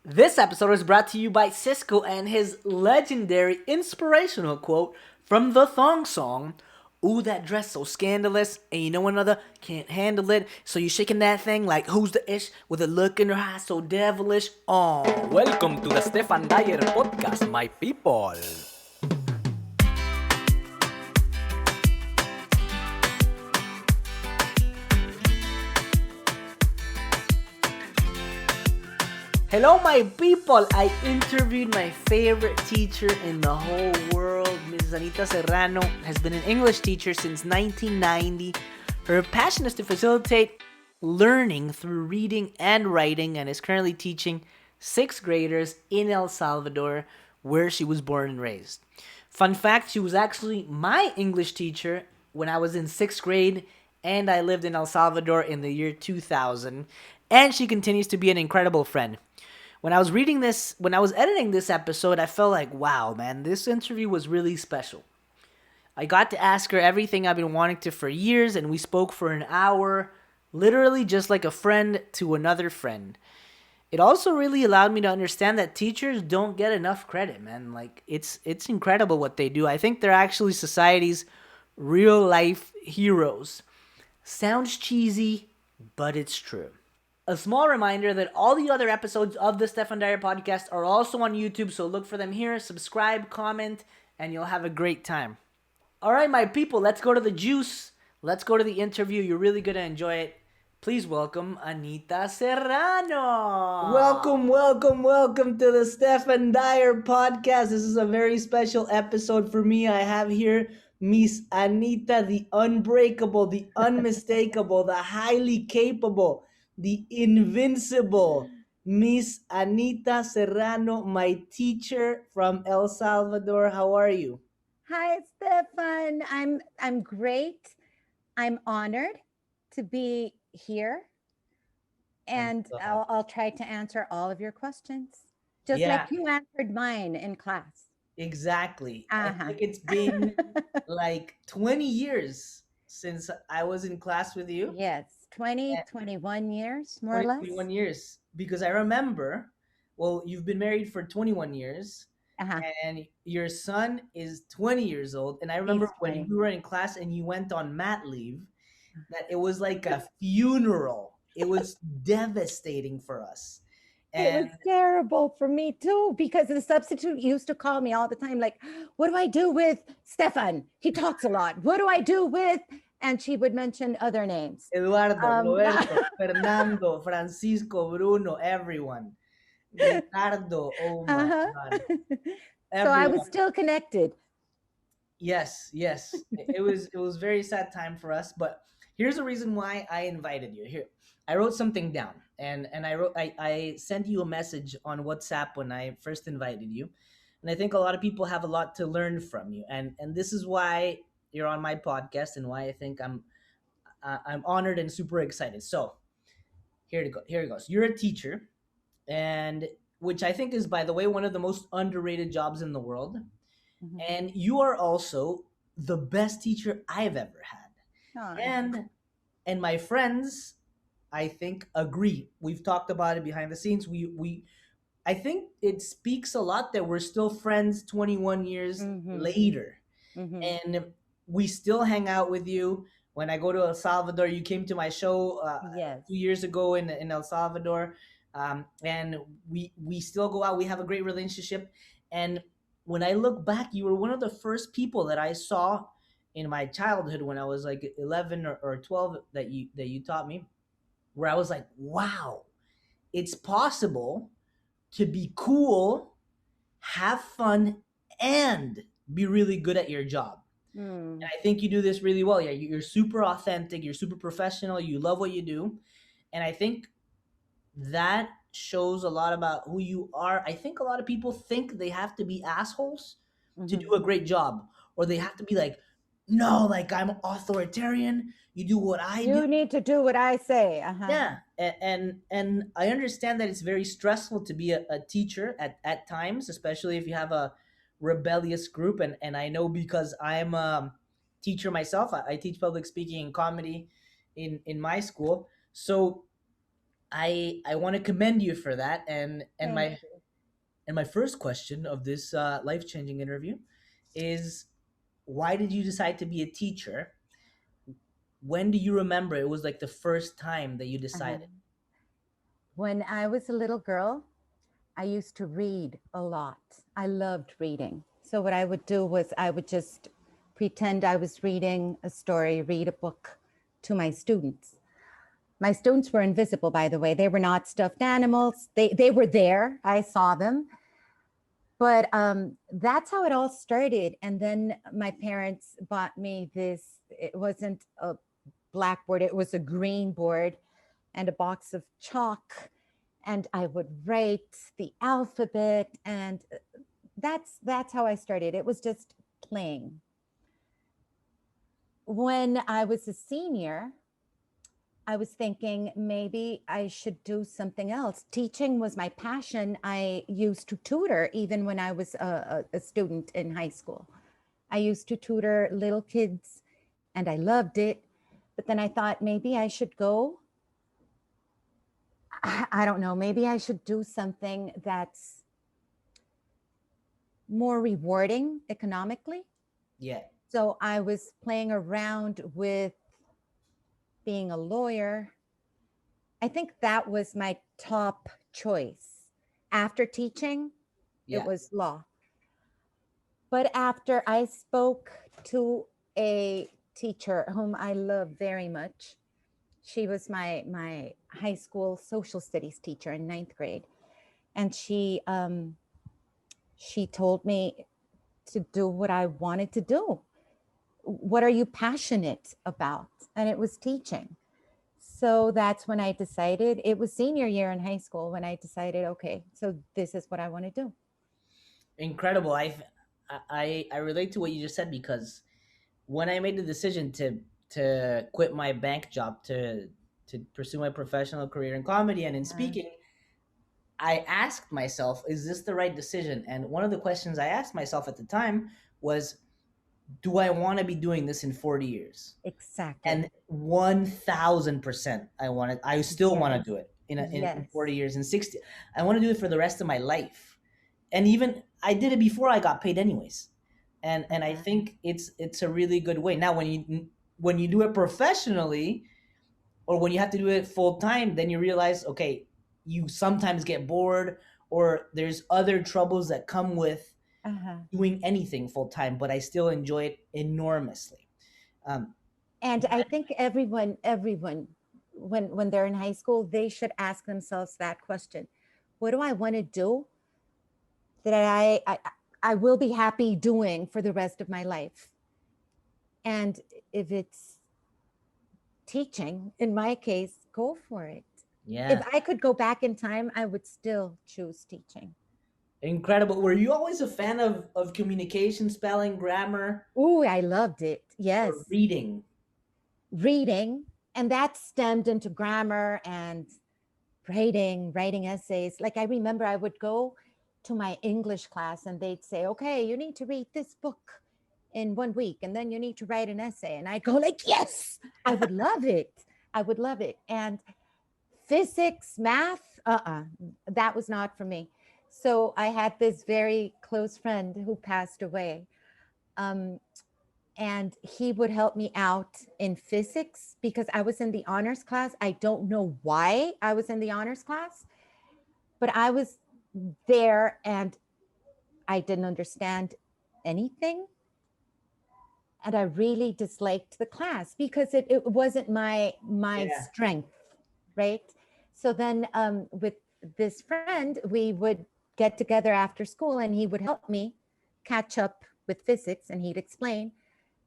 This episode is brought to you by Cisco and his legendary inspirational quote from the thong song. Ooh, that dress so scandalous, and you know another can't handle it. So you shaking that thing like who's the ish with a look in her eyes so devilish. Oh, welcome to the Stephan Dyer podcast, my people. Hello, my people! I interviewed my favorite teacher in the whole world. Mrs. Anita Serrano has been an English teacher since 1990. Her passion is to facilitate learning through reading and writing and is currently teaching sixth graders in El Salvador, where she was born and raised. Fun fact, she was actually my English teacher when I was in sixth grade and I lived in El Salvador in the year 2000. And she continues to be an incredible friend. When I was editing this episode, I felt like, wow, man, this interview was really special. I got to ask her everything I've been wanting to for years, and we spoke for an hour, literally just like a friend to another friend. It also really allowed me to understand that teachers don't get enough credit, man. Like, it's incredible what they do. I think they're actually society's real life heroes. Sounds cheesy, but it's true. A small reminder that all the other episodes of the Stephan Dyer podcast are also on YouTube, so look for them here, subscribe, comment, and you'll have a great time. All right, my people, let's go to the juice. Let's go to the interview. You're really going to enjoy it. Please welcome Anita Serrano. Welcome to the Stephan Dyer podcast. This is a very special episode for me. I have here Miss Anita, the unbreakable, the unmistakable, the highly capable, the invincible Miss Anita Serrano, my teacher from El Salvador. How are you? Hi, Stefan. I'm great. I'm honored to be here, I'm and so happy. I'll try to answer all of your questions, just Yeah, like you answered mine in class. exactly. I Uh-huh. think it's been like 20 years since I was in class with you. Yes, 20, 21 years, more or 20, 21 less. years. Because I remember, well, you've been married for 21 years Uh-huh. and your son is 20 years old. And I remember He's when 20. you were in class and you went on mat leave, that it was like a funeral. It was devastating for us. It And was terrible for me too, because the substitute used to call me all the time, like, what do I do with Stefan? He talks a lot. What do I do with? And she would mention other names. Eduardo, Um, Roberto, Fernando, Francisco, Bruno, everyone. Ricardo, oh my uh-huh. God, So I was everyone. still connected. Yes, yes. It was very sad time for us, but here's the reason why I invited you. Here, I wrote something down, and I sent you a message on WhatsApp when I first invited you, and I think a lot of people have a lot to learn from you, and this is why you're on my podcast, and why I think I'm honored and super excited. So here it goes. You're a teacher, and which I think is, by the way, one of the most underrated jobs in the world. Mhm. And you are also the best teacher I've ever had. Oh, And my friends, I think, agree. We've talked about it behind the scenes. We I think it speaks a lot that we're still friends 21 years hmm later. hmm And we still hang out with you. When I go to El Salvador, you came to my show Yes. 2 years ago in El Salvador, and we still go out. We have a great relationship, and when I look back, you were one of the first people that I saw in my childhood when I was like 11 or 12 that you taught me, where I was like, wow, it's possible to be cool, have fun, and be really good at your job. Mm. And I think you do this really well. Yeah, you're super authentic, you're super professional, you love what you do. And I think that shows a lot about who you are. I think a lot of people think they have to be assholes to hmm do a great job, or they have to be like, no, like I'm authoritarian, you do what I do. You need to do what I say. Uh-huh. Yeah, and I understand that it's very stressful to be a teacher at times, especially if you have a rebellious group. And I know because I'm a teacher myself. I teach public speaking and comedy in my school. So I want to commend you for that. And Thank my you. and my first question of this life changing interview is, why did you decide to be a teacher? When do you remember it was like the first time that you Uh-huh. decided? When I was a little girl, I used to read a lot. I loved reading. So what I would do was I would just pretend I was reading a story, read a book to my students. My students were invisible, by the way. They were not stuffed animals. They were there. I saw them. But that's how it all started. And then my parents bought me this. It wasn't a blackboard, it was a green board and a box of chalk. And I would write the alphabet. And that's how I started. It was just playing. When I was a senior, I was thinking maybe I should do something else. Teaching was my passion. I used to tutor even when I was a student in high school. I used to tutor little kids and I loved it. But then I thought maybe I should go. I don't know, maybe I should do something that's more rewarding economically. Yeah. So I was playing around with being a lawyer. I think that was my top choice. After teaching, it Yeah. was law. But after I spoke to a teacher whom I love very much, she was my high school social studies teacher in ninth grade, and she told me to do what I wanted to do. What are you passionate about? And it was teaching. So that's when I decided, it was senior year in high school when I decided, okay, so this is what I want to do. Incredible. I relate to what you just said, because when I made the decision to quit my bank job to pursue my professional career in comedy and in Yeah. speaking, I asked myself, is this the right decision? And one of the questions I asked myself at the time was, do I want to be doing this in 40 years? Exactly. And 1000% I still want Yes. to do it in Yes. 40 years, in 60. I want to do it for the rest of my life. And even I did it before I got paid anyways. And I Uh-huh. think it's a really good way. Now when you do it professionally, or when you have to do it full time, then you realize, okay, you sometimes get bored, or there's other troubles that come with Uh-huh. doing anything full time, but I still enjoy it enormously. um, And I think everyone, when they're in high school, they should ask themselves that question. What do I want to do that I will be happy doing for the rest of my life? And if it's teaching, in my case, go for it. If yeah. I could go back in time, I would still choose teaching. Incredible. Were you always a fan of communication, spelling, grammar, Ooh, I loved it. or Yes. reading? Reading. And that stemmed into grammar and writing essays. Like I remember I would go to my English class and they'd say, okay, you need to read this book in 1 week and then you need to write an essay. And I'd go like, yes, I would love it. I would love it. And physics, math, that was not for me. So I had this very close friend who passed away. Um, and he would help me out in physics because I was in the honors class. I don't know why I was in the honors class, but I was there and I didn't understand anything. And I really disliked the class because it wasn't my Yeah. strength, right? So then with this friend, we would get together after school and he would help me catch up with physics and he'd explain.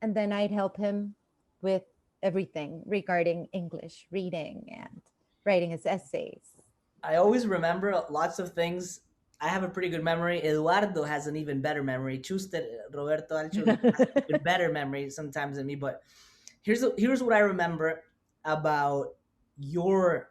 And then I'd help him with everything regarding English, reading and writing his essays. I always remember lots of things. I have a pretty good memory. Eduardo has an even better memory. Chuster, Roberto Alcho has even better memory sometimes than me. But here's what I remember about your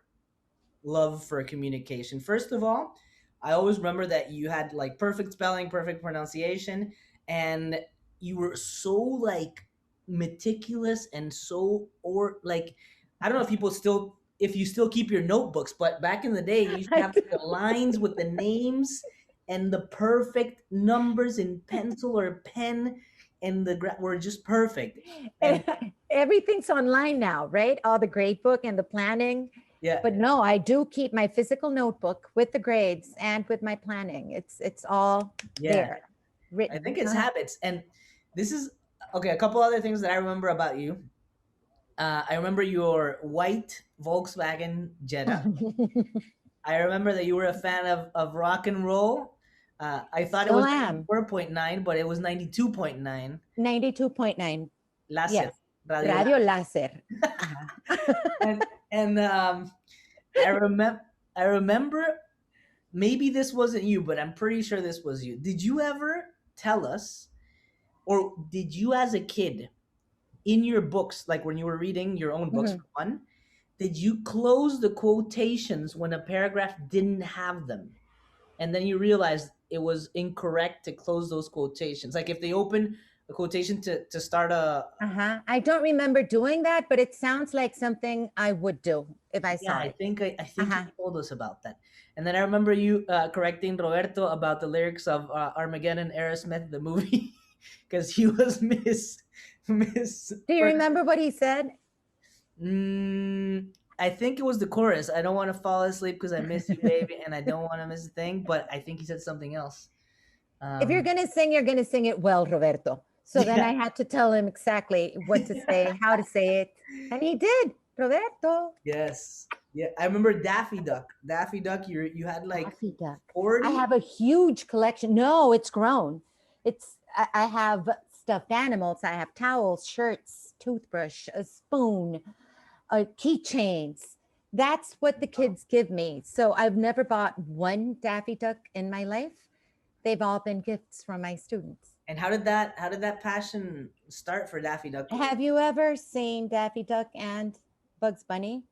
love for communication. First of all, I always remember that you had like perfect spelling, perfect pronunciation, and you were so like meticulous and so, or like, I don't know if people still if you still keep your notebooks, but back in the day, you used to I have like, the lines with the names and the perfect numbers in pencil or pen, and were just perfect. And Everything's online now, right? All the grade book and the planning. yeah, But no, I do keep my physical notebook with the grades and with my planning. It's all yeah, there, I written. think it's habits. And this is okay. A couple other things that I remember about you. I remember your white Volkswagen Jetta. I remember that you were a fan of rock and roll. I thought it Still was am. 94.9, but it was 92.9. 92.9. Láser, Yes. radio Radio láser. láser. And I remember I remember maybe this wasn't you, but I'm pretty sure this was you. Did you ever tell us, or did you as a kid in your books, like when you were reading your own books Mhm. for fun, did you close the quotations when a paragraph didn't have them? And then you realized it was incorrect to close those quotations. Like if they open a quotation to start a I don't remember doing that, but it sounds like something I would do if I yeah, saw it. I think you Uh-huh. told us about that. And then I remember you correcting Roberto about the lyrics of Armageddon Aerosmith the movie because he was miss. Do you remember what he said? Mm, I think it was the chorus. I don't want to fall asleep because I miss you, baby, and I don't want to miss a thing. But I think he said something else. If you're Um, going to sing, you're going to sing it well, Roberto. So then yeah, I had to tell him exactly what to say, how to say it. And he did, Roberto. yes, yeah. I remember Daffy Duck. Daffy Duck. You had like Daffy Duck. I 40. have a huge collection. No, it's grown. I have stuffed animals. I have towels, shirts, toothbrush, a spoon, keychains. That's what the kids give me. So I've never bought one Daffy Duck in my life. They've all been gifts from my students. And how did that passion start for Daffy Duck? Have you ever seen Daffy Duck and Bugs Bunny?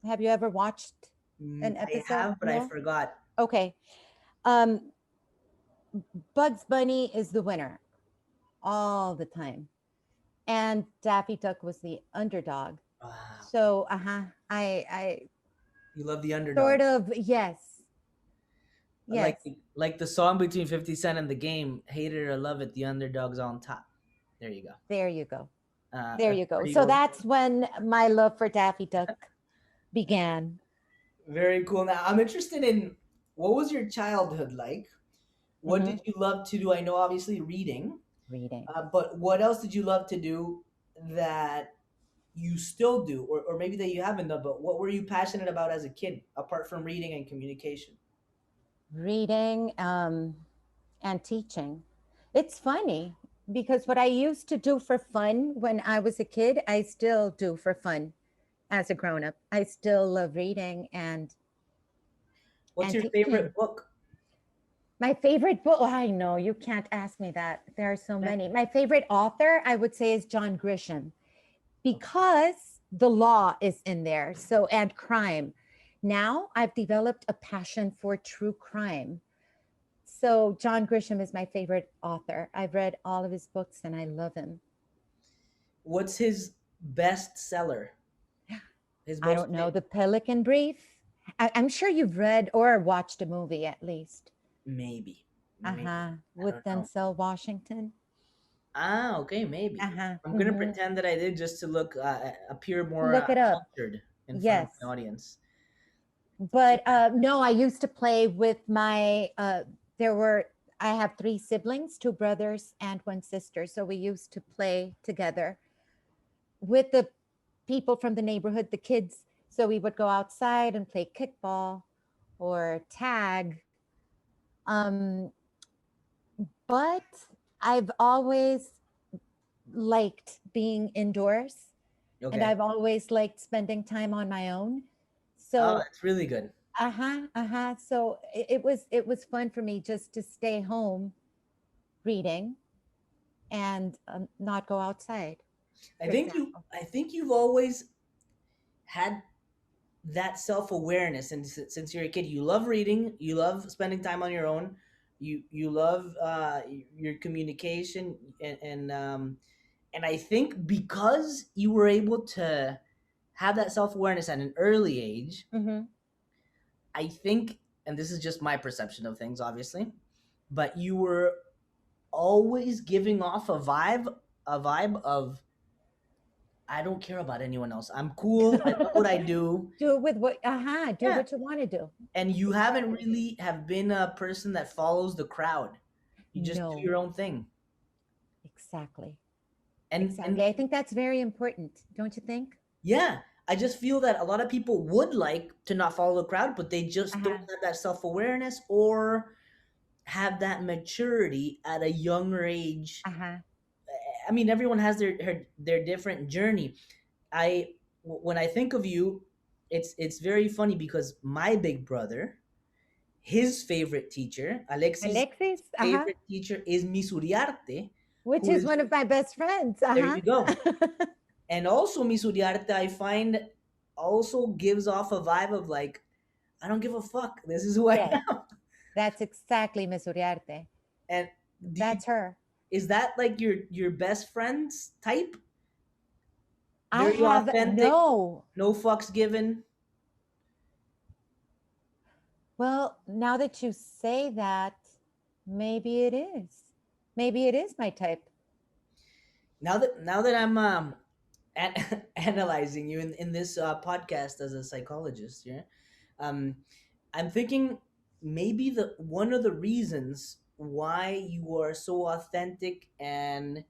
Have you ever watched an I episode? have, but I No? forgot. Okay. Um, Bugs Bunny is the winner all the time. And Daffy Duck was the underdog. Wow, So, I you love the underdog. sort of, yes, yes. Like the song between 50 Cent and the game, hate it or love it, the underdog's on top. There you go. There you go. There That's you go. pretty So old. that's when my love for Daffy Duck began. Very cool. Now I'm interested in what was your childhood like? What Hmm. did you love to do? I know obviously reading, Reading. but what else did you love to do that you still do, or maybe that you haven't done? But what were you passionate about as a kid, apart from reading and communication? Reading and teaching. It's funny because what I used to do for fun when I was a kid, I still do for fun as a grown up. I still love reading What's and your teaching. favorite book? My favorite book, oh, I know you can't ask me that. There are so many. My favorite author, I would say, is John Grisham because the law is in there. So, and crime. Now I've developed a passion for true crime. So, John Grisham is my favorite author. I've read all of his books and I love him. What's his best seller? His I most don't know, The Pelican Brief. I'm sure you've read or watched a movie at least. maybe, maybe Uh-huh. I With don't know. Denzel Washington. Ah, okay, maybe. Uh-huh. I'm gonna Hmm. pretend that I did just to look appear more Look it up. cultured in front of Yes. my audience. So, But no, I used to play with my I have three siblings, two brothers and one sister. So we used to play together with the people from the neighborhood, the kids. So we would go outside and play kickball or tag. Um, but I've always liked being indoors and okay. I've always liked spending time on my own. Oh, So that's really good. So it was fun for me just to stay home reading and not go outside, for example. I think you've always had that self awareness, and since you're a kid, you love reading, you love spending time on your own, you love your communication, and I think because you were able to have that self-awareness at an early age, Mm-hmm. I think, and this is just my perception of things, obviously, but you were always giving off a vibe of I don't care about anyone else. I'm cool. I know what I do. Do with what, do Yeah. what you want to do. And you haven't Exactly. really have been a person that follows the crowd. You just do No, your own thing. exactly. And Exactly. I think that's very important, don't you think? yeah, I just feel that a lot of people would like to not follow the crowd, but they just don't Uh-huh. have that self-awareness or have that maturity at a younger age. Uh-huh. I mean, everyone has their different journey. When I think of you, it's very funny because my big brother, his favorite teacher, Alexis' Alexis, favorite teacher is Miss Uriarte, which who is is one of my best friends. there you go. Uh-huh. And also Miss Uriarte, I find also gives off a vibe of like, I don't give a fuck. This is who I Yes, am. that's exactly Miss Uriarte. And do you, That's her. is that like your best friend's type? I Very have authentic, no. no fucks given. Well, now that you say that, maybe it is. Maybe it is my type. Now that I'm analyzing you in this podcast as a psychologist, yeah, um, I'm thinking maybe the one of the reasons why you are so authentic and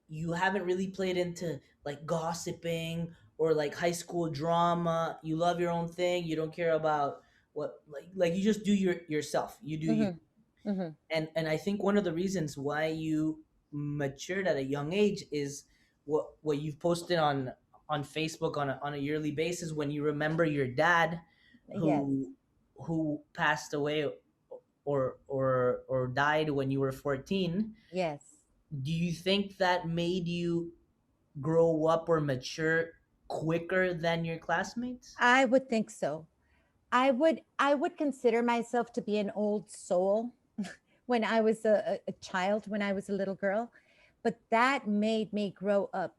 you haven't really played into like gossiping or like high school drama. You love your own thing. You don't care about what like you just do yourself. You do you. Mm-hmm. Mm-hmm. And I think one of the reasons why you matured at a young age is what you've posted on Facebook on a yearly basis when you remember your dad Yes. who passed away or died when you were 14. Yes. Do you think that made you grow up or mature quicker than your classmates? I would think so. I would consider myself to be an old soul when I was a child, when I was a little girl, but that made me grow up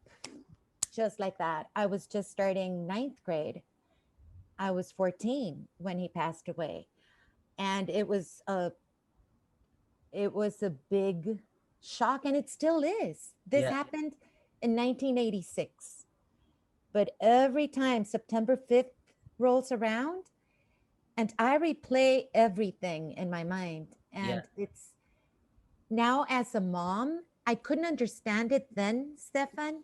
just like that. I was just starting ninth grade. I was 14 when he passed away, and it was a big shock, and it still is. This Yeah. happened in 1986, but every time September 5th rolls around, and I replay everything in my mind, Yeah. and it's now as a mom, I couldn't understand it then, Stefan,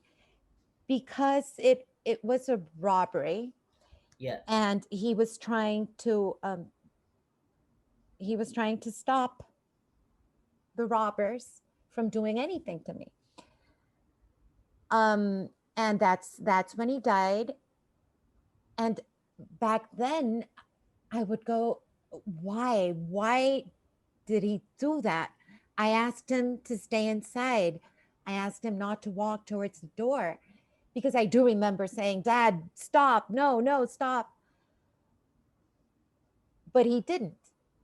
because it was a robbery, Yeah. and he was trying to stop the robbers from doing anything to me. And that's when he died. And back then, I would go, why did he do that? I asked him to stay inside. I asked him not to walk towards the door, because I do remember saying, Dad, stop, no, no, stop. But he didn't.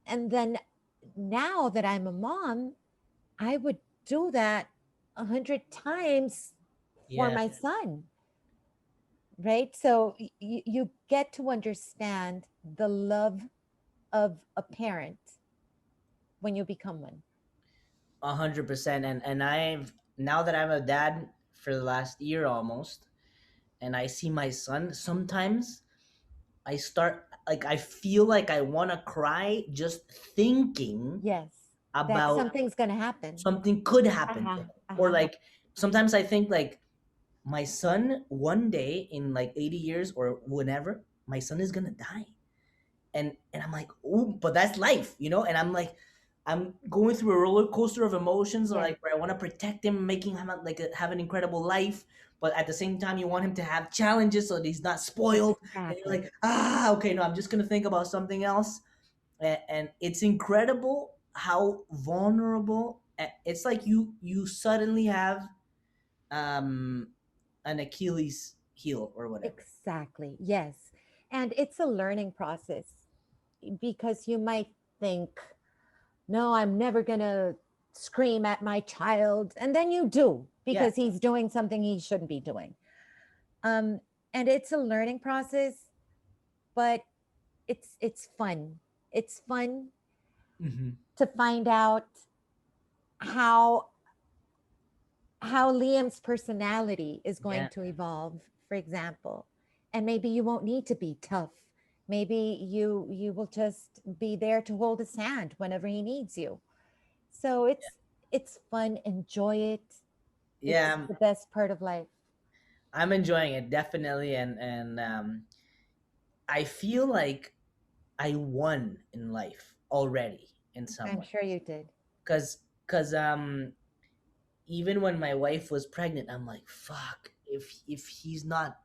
And then now that I'm a mom, I would do that 100 times for Yeah. my son, right? So you get to understand the love of a parent when you become one. 100%. And I've now that I'm a dad for the last year almost, and I see my son, sometimes I start like I feel like I want to cry just thinking Yes, that about something's going to happen. something could happen to Uh-huh, him. Or uh-huh. like sometimes I think like my son one day in like 80 years or whenever, my son is going to die. And I'm like, "Oh, but that's life, you know?" And I'm like I'm going through a roller coaster of emotions, or Yes, like where I want to protect him, making him have an incredible life, but at the same time, you want him to have challenges so that he's not spoiled. And you're exactly. like, okay, no, I'm just gonna think about something else. And it's incredible how vulnerable. It's like you suddenly have um an Achilles heel or whatever. Exactly. Yes. And it's a learning process, because you might think, no, I'm never going to scream at my child. And then you do, Yeah, because he's doing something he shouldn't be doing. Um, And it's a learning process, but it's fun. It's fun Mm-hmm. to find out how Liam's personality is going Yeah. to evolve, for example. And maybe you won't need to be tough. Maybe you will just be there to hold his hand whenever he needs you. So it's fun, enjoy it. Yeah, It's the best part of life. I'm enjoying it definitely, and I feel like I won in life already in some I'm way. sure you did. Cause even when my wife was pregnant, I'm like, fuck, if he's not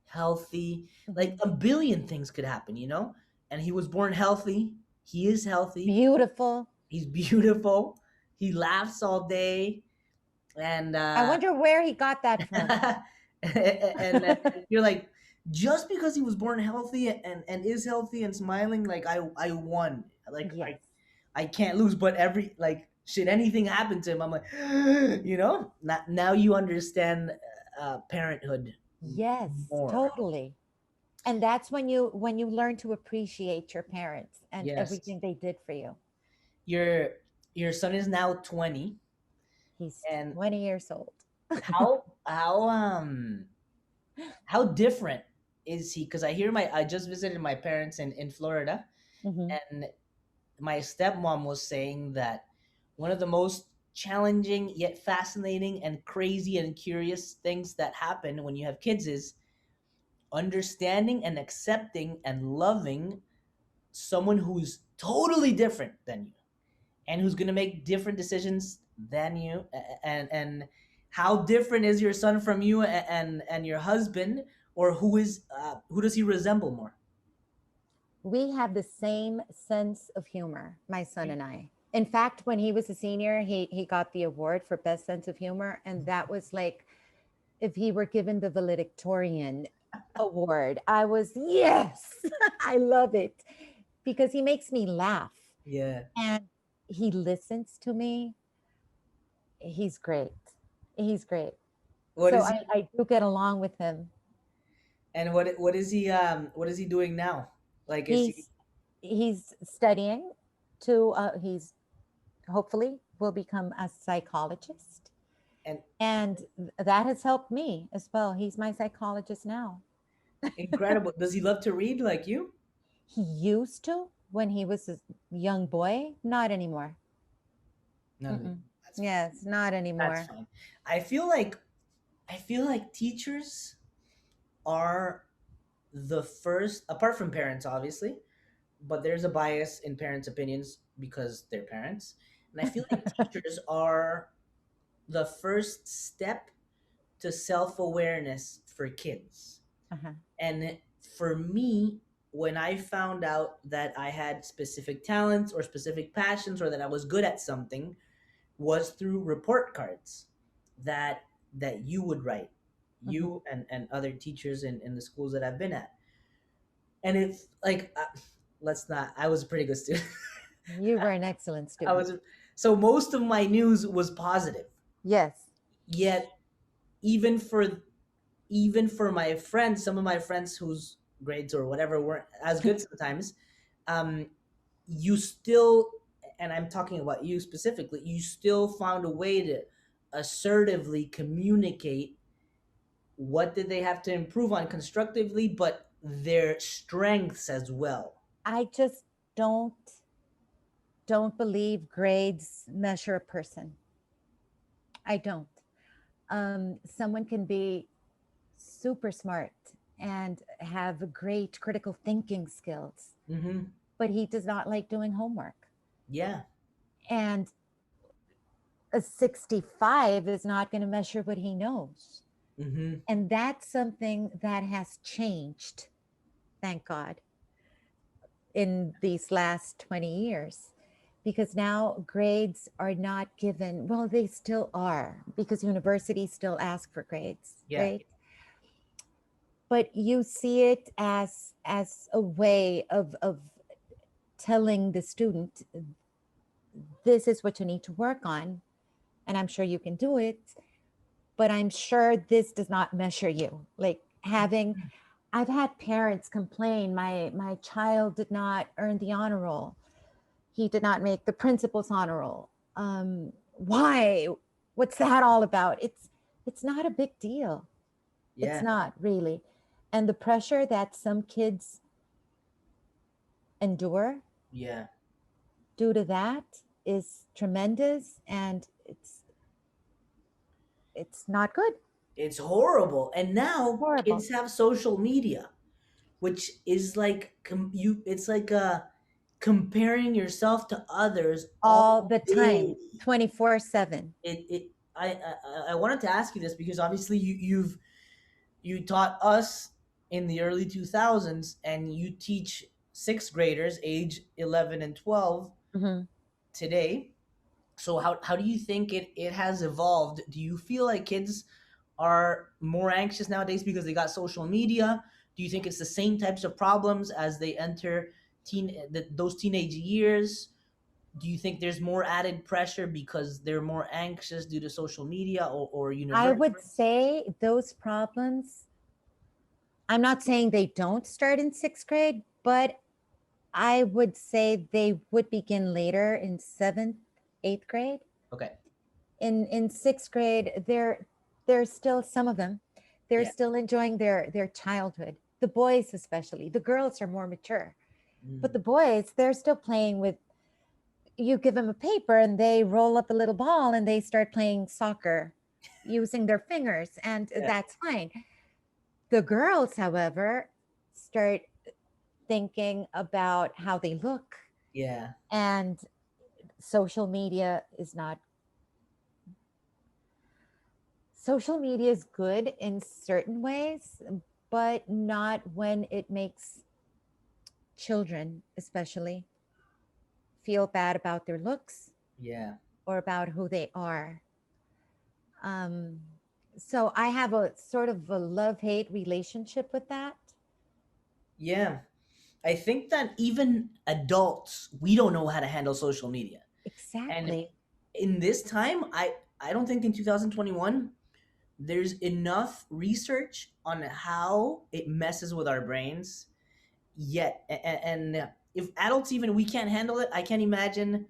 healthy, like Mhm. a billion things could happen, you know? And he was born healthy. He is healthy. Beautiful. He's beautiful. He laughs all day, and I wonder where he got that from. and you're like, just because he was born healthy and is healthy and smiling, like I won. Like Yes. I can't lose. But every like should anything happen to him, I'm like, you know. Now you understand parenthood Yes, more. totally. And that's when you learn to appreciate your parents and Yes, everything they did for you. your your son is now 20, He's and 20 years old. how different is he? Because I just visited my parents in Florida, Hmm. and my stepmom was saying that one of the most challenging yet fascinating and crazy and curious things that happen when you have kids is understanding and accepting and loving someone who's totally different than you and who's going to make different decisions than you, and how different is your son from you, and your husband, or who does he resemble more? We have the same sense of humor, my son and I. In fact, when he was a senior, he got the award for best sense of humor, and that was like if he were given the valedictorian award. I was, yes, I love it because he makes me laugh Yeah. and he listens to me. He's great. He's great. What So is I do get along with him. And what is he doing now? Like, is he? He's he's studying to he's hopefully will become a psychologist, And and that has helped me as well. He's my psychologist now. incredible. Does he love to read like you? He used to when he was a young boy, not anymore. No, Mm-mm. that's fine. Yes, not That's anymore. fine. I feel like teachers are the first, apart from parents, obviously, but there's a bias in parents' opinions because they're parents. And I feel like teachers are the first step to self awareness for kids. Uh-huh. And for me, when I found out that I had specific talents or specific passions or that I was good at something, was through report cards that you would write, Hmm. you and other teachers in the schools that I've been at. And it's like, let's not. I was a pretty good student. You were an excellent I student. was so most of my news was positive. Yes. Yet even for even for my friends, some of my friends whose grades or whatever weren't as good sometimes, um, you still, and I'm talking about you specifically, you still found a way to assertively communicate what did they have to improve on constructively, but their strengths as well. I just don't don't believe grades measure a person. I don't. Someone can be super smart and have great critical thinking skills, Mm-hmm. but he does not like doing homework. Yeah. And a 65 is not going to measure what he knows. Mm-hmm. And that's something that has changed, thank God, in these last 20 years. Because now grades are not given, well, they still are, because universities still ask for grades, Yeah. right? But you see it as a way of telling the student this is what you need to work on, and I'm sure you can do it, but I'm sure this does not measure you. Like having I've had parents complain, my child did not earn the honor roll. He did not make the principal's honor roll. Why? What's that all about? It's not a big deal. It's Yeah. not really. And the pressure that some kids endure Yeah. due to that is tremendous, and it's not good. It's horrible. And now Horrible. kids have social media, which is like it's like comparing yourself to others All all the time, day. 24/7. It I wanted to ask you this because obviously you taught us in the early 2000s, and you teach sixth graders age 11 and 12 Hmm. today. So how do you think it has evolved? Do you feel like kids are more anxious nowadays because they got social media? Do you think it's the same types of problems as they enter those teenage years? Do you think there's more added pressure because they're more anxious due to social media or I university? would say those problems, I'm not saying they don't start in sixth grade, but I would say they would begin later in seventh, eighth grade. Okay. In sixth grade, there's still some of them. They're Yeah. still enjoying their childhood. The boys, especially. The girls are more mature, but the Mm. boys, they're still playing with. You give them a paper and they roll up a little ball and they start playing soccer using their fingers, and Yeah. that's fine. The girls, however, start thinking about how they look, Yeah. and social media is not social media is good in certain ways, but not when it makes children especially feel bad about their looks Yeah. or about who they are. um, so I have a sort of a love-hate relationship with that. Yeah. I think that even adults, we don't know how to handle social media. And Exactly. in this time, I don't think in 2021 there's enough research on how it messes with our brains yet. And if adults, even we can't handle it, I can't imagine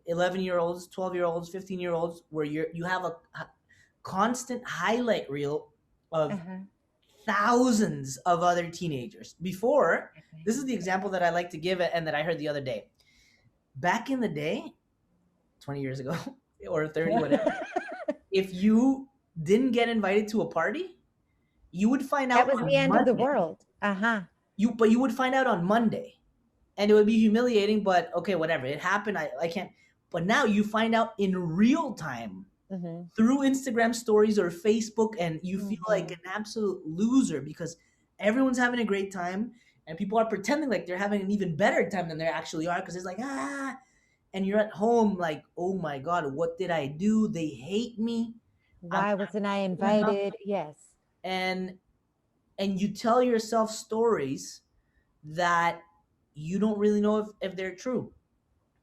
11-year-olds, 12-year-olds, 15-year-olds, where you have a constant highlight reel of Uh-huh. thousands of other teenagers. Before, Exactly. this is the example that I like to give it and that I heard the other day. Back in the day, 20 years ago or 30, whatever, if you didn't get invited to a party, you would find That out was the on end of the Monday. world. Uh-huh. You would find out on Monday, and it would be humiliating. But okay, whatever, it happened. I can't. But now you find out in real time Mm-hmm. through Instagram stories or Facebook, and you feel like Mm-hmm. an absolute loser because everyone's having a great time, and people are pretending like they're having an even better time than they actually are because it's like and you're at home like, oh my god, what did I do? They hate me. I'm Why wasn't I not good enough. invited? Yes. and and you tell yourself stories that you don't really know if they're true.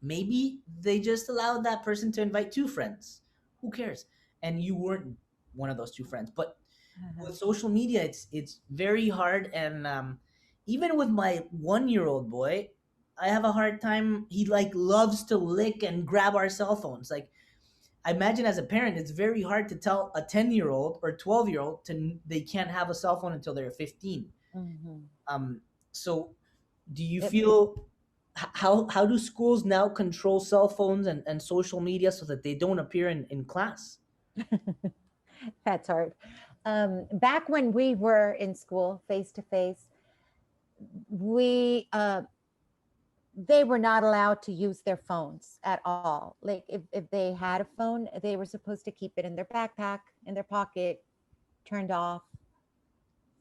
Maybe they just allowed that person to invite two friends. Who cares? And you weren't one of those two friends. But Uh-huh. with social media, it's very hard. And even with my 1 year old boy, I have a hard time. He like loves to lick and grab our cell phones. Like I imagine as a parent, it's very hard to tell a 10-year-old or 12-year-old to they can't have a cell phone until they're 15. Mm-hmm. Um, so do you It, feel how do schools now control cell phones and social media so that they don't appear in class? that's hard. Back when we were in school face to face, we they were not allowed to use their phones at all. Like if they had a phone, they were supposed to keep it in their backpack, in their pocket, turned off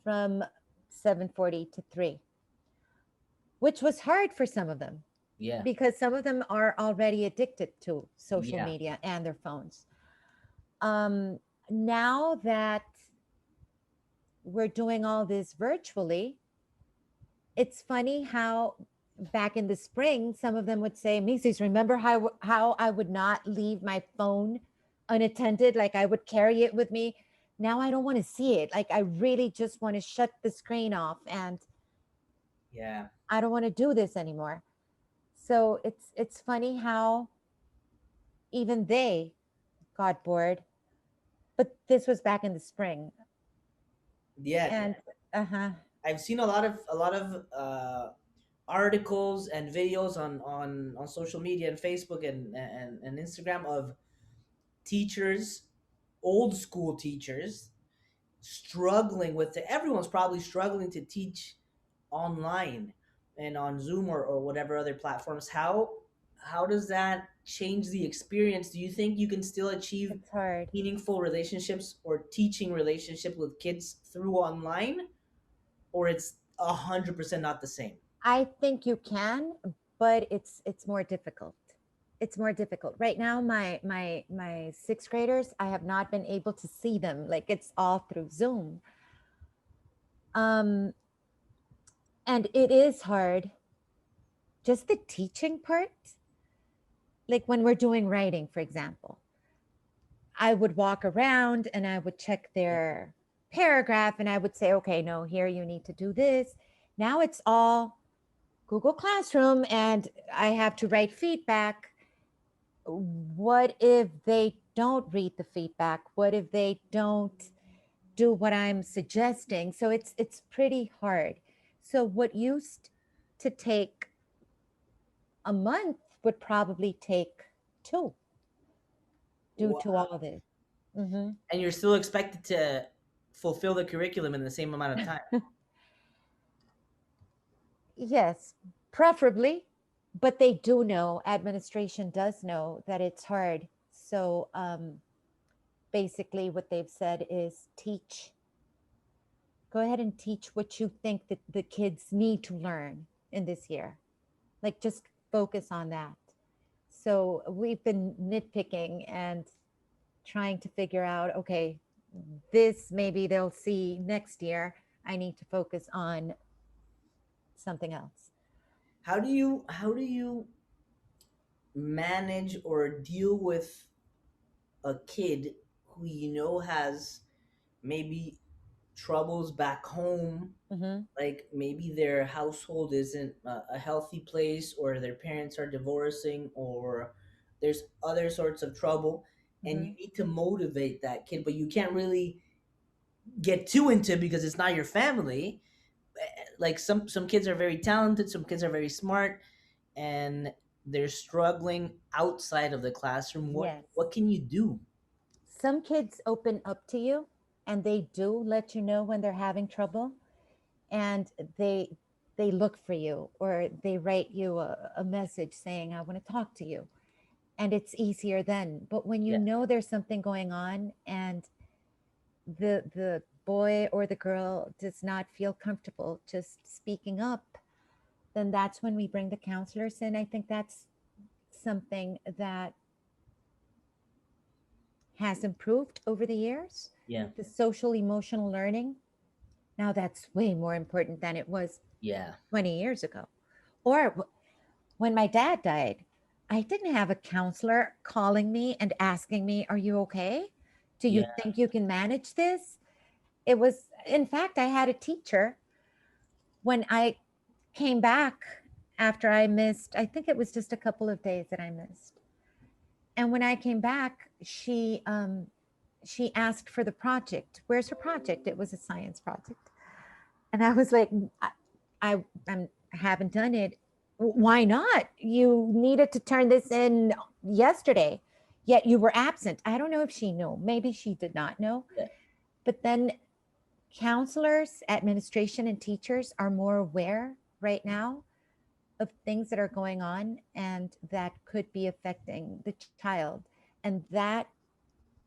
from 7:40 to 3, which was hard for some of them Yeah. because some of them are already addicted to social Yeah. media and their phones. Now that we're doing all this virtually, it's funny how back in the spring, some of them would say, Macy's, remember how I would not leave my phone unattended? Like I would carry it with me Now I don't want to see it. Like I really just want to shut the screen off and Yeah. I don't want to do this anymore. So it's funny how even they got bored. But this was back in the spring. Yeah. And uh-huh. I've seen a lot of articles and videos on social media and Facebook and Instagram of teachers, old school teachers, struggling with it. Everyone's probably struggling to teach online and on Zoom or whatever other platforms. How does that change the experience? Do you think you can still achieve It's hard. meaningful relationships or teaching relationship with kids through online, or it's 100% not the same? I think you can, but it's more difficult. It's more difficult. Right now my sixth graders, I have not been able to see them. Like it's all through Zoom. Um and it is hard. Just the teaching part, like when we're doing writing, for example, I would walk around and I would check their paragraph and I would say, okay, no, here you need to do this. Now it's all Google Classroom and I have to write feedback. What if they don't read the feedback? What if they don't do what I'm suggesting? So it's pretty hard. So what used to take a month would probably take two due to Wow. all this. Hmm. And you're still expected to fulfill the curriculum in the same amount of time. Yes, preferably, but they do know, administration does know that it's hard. So basically, what they've said is go ahead and teach what you think that the kids need to learn in this year. Like just focus on that. So we've been nitpicking and trying to figure out, okay, this maybe they'll see next year. I need to focus on something else. How do you manage or deal with a kid who has maybe troubles back home, Hmm. like maybe their household isn't a healthy place, or their parents are divorcing, or there's other sorts of trouble, and you Hmm. need to motivate that kid, but you can't really get too into it because it's not your family. Like some kids are very talented, some kids are very smart, and they're struggling outside of the classroom. What Yes. what can you do? Some kids open up to you and they do let you know when they're having trouble and they look for you or they write you a message saying I want to talk to you, and it's easier then. But when you Yeah. know there's something going on and the boy or the girl does not feel comfortable just speaking up, then that's when we bring the counselors in. I think that's something that has improved over the years. Yeah. The social emotional learning, now that's way more important than it was Yeah. 20 years ago. Or when my dad died, I didn't have a counselor calling me and asking me, are you okay? Do you Yeah. think you can manage this? It was, in fact, I had a teacher when I came back after I missed, I think it was just a couple of days that I missed. And when I came back, she asked for the project. Where's her project? It was a science project. And I was like, I haven't done it. Why not? You needed to turn this in yesterday, yet you were absent. I don't know if she knew. Maybe she did not know. Yeah. But then counselors, administration, and teachers are more aware right now of things that are going on and that could be affecting the child. And that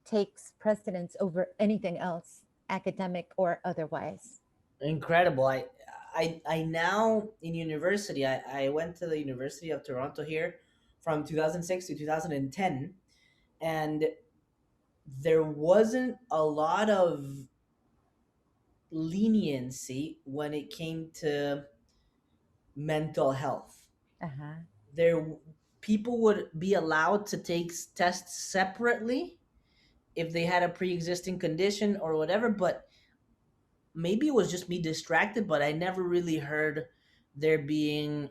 takes precedence over anything else, academic or otherwise. Incredible. I now in university, I went to the University of Toronto here from 2006 to 2010, and there wasn't a lot of leniency when it came to mental health. Uh-huh. There People would be allowed to take tests separately, if they had a pre-existing condition or whatever, but maybe it was just me distracted, but I never really heard there being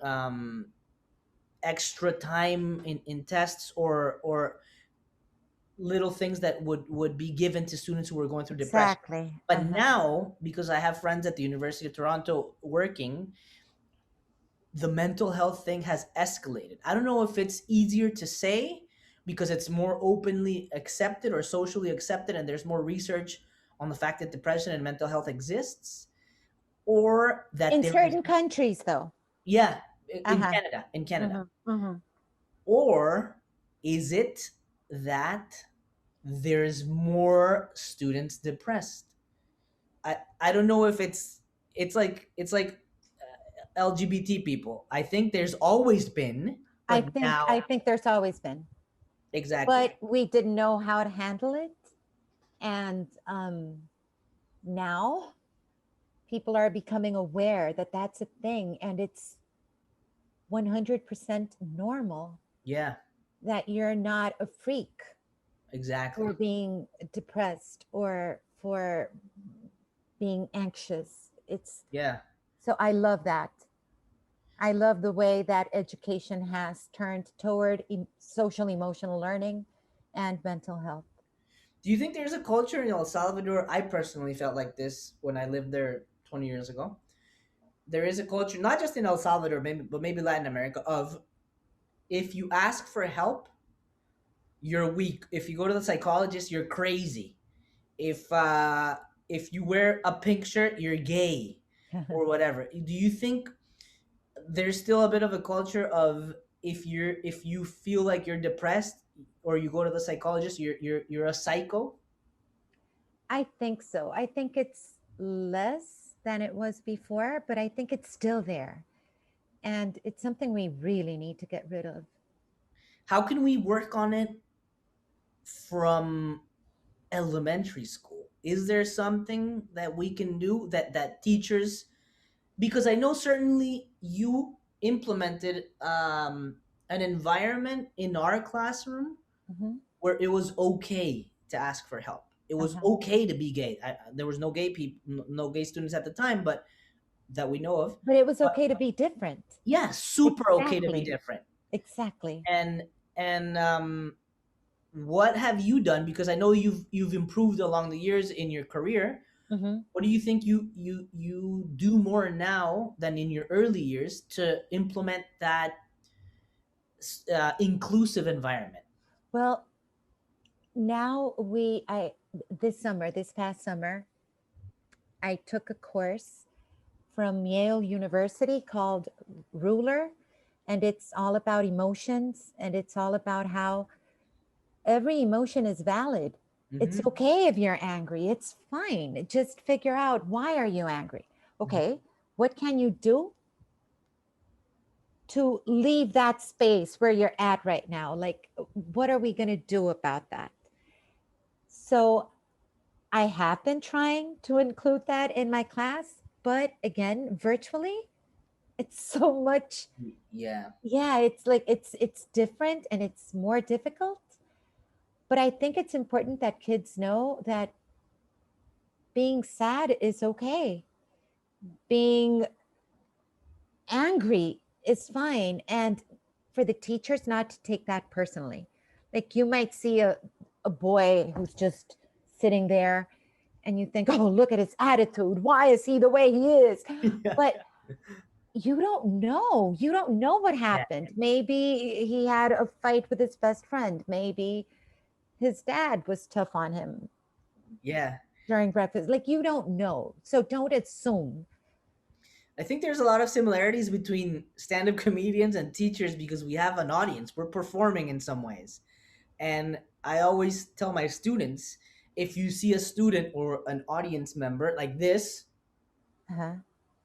extra time in tests or little things that would be given to students who were going through depression. Exactly. But Uh-huh. now, because I have friends at the University of Toronto working, the mental health thing has escalated. I don't know if it's easier to say because it's more openly accepted or socially accepted, and there's more research on the fact that depression and mental health exists, or that In there is, certain countries, though. yeah, Uh-huh. In Canada, Mm-hmm. Mm-hmm. or is it that there's more students depressed? I don't know if it's like LGBT people. I think there's always been, but I now think there's always been, exactly. but we didn't know how to handle it, and now people are becoming aware that that's a thing, and it's 100% normal Yeah, that you're not a freak for exactly. being depressed or for being anxious. It's Yeah. so I love that. I love the way that education has turned toward social emotional learning and mental health. Do you think there's a culture in El Salvador? I personally felt like this when I lived there 20 years ago. There is a culture, not just in El Salvador, maybe, but maybe Latin America, of if you ask for help, you're weak. If you go to the psychologist, you're crazy. If you wear a pink shirt, you're gay, or whatever. Do you think there's still a bit of a culture of if you feel like you're depressed or you go to the psychologist, you're a psycho? I think so. I think it's less than it was before, but I think it's still there. And it's something we really need to get rid of. How can we work on it from elementary school? Is there something that we can do that teachers, because I know certainly you implemented an environment in our classroom Hmm. where it was okay to ask for help. It was Uh-huh. okay to be gay. There was no gay people, no gay students at the time, but that we know of. But it was But okay to be different. yeah, super okay to be Exactly. different. Exactly. And what have you done? Because I know you've improved along the years in your career. Hmm. What do you think you do more now than in your early years to implement that inclusive environment? Well, now this past summer, I took a course from Yale University called Ruler, and it's all about emotions, and it's all about how every emotion is valid. It's Hmm. okay if you're angry. It's fine. Just figure out, why are you angry? Okay, what can you do to leave that space where you're at right now? Like, what are we going to do about that? So I have been trying to include that in my class, but again, virtually, it's so much. Yeah, Yeah, it's like it's different and it's more difficult. But I think it's important that kids know that being sad is okay. Being angry is fine. And for the teachers not to take that personally. Like, you might see a boy who's just sitting there and you think, oh, look at his attitude. Why is he the way he is? yeah, But you don't know. You don't know what yeah, happened. Maybe he had a fight with his best friend. Maybe his dad was tough on him yeah. during breakfast. Like, you don't know. So don't assume. I think there's a lot of similarities between stand-up comedians and teachers because we have an audience. We're performing in some ways. And I always tell my students, if you see a student or an audience member like this, Uh-huh.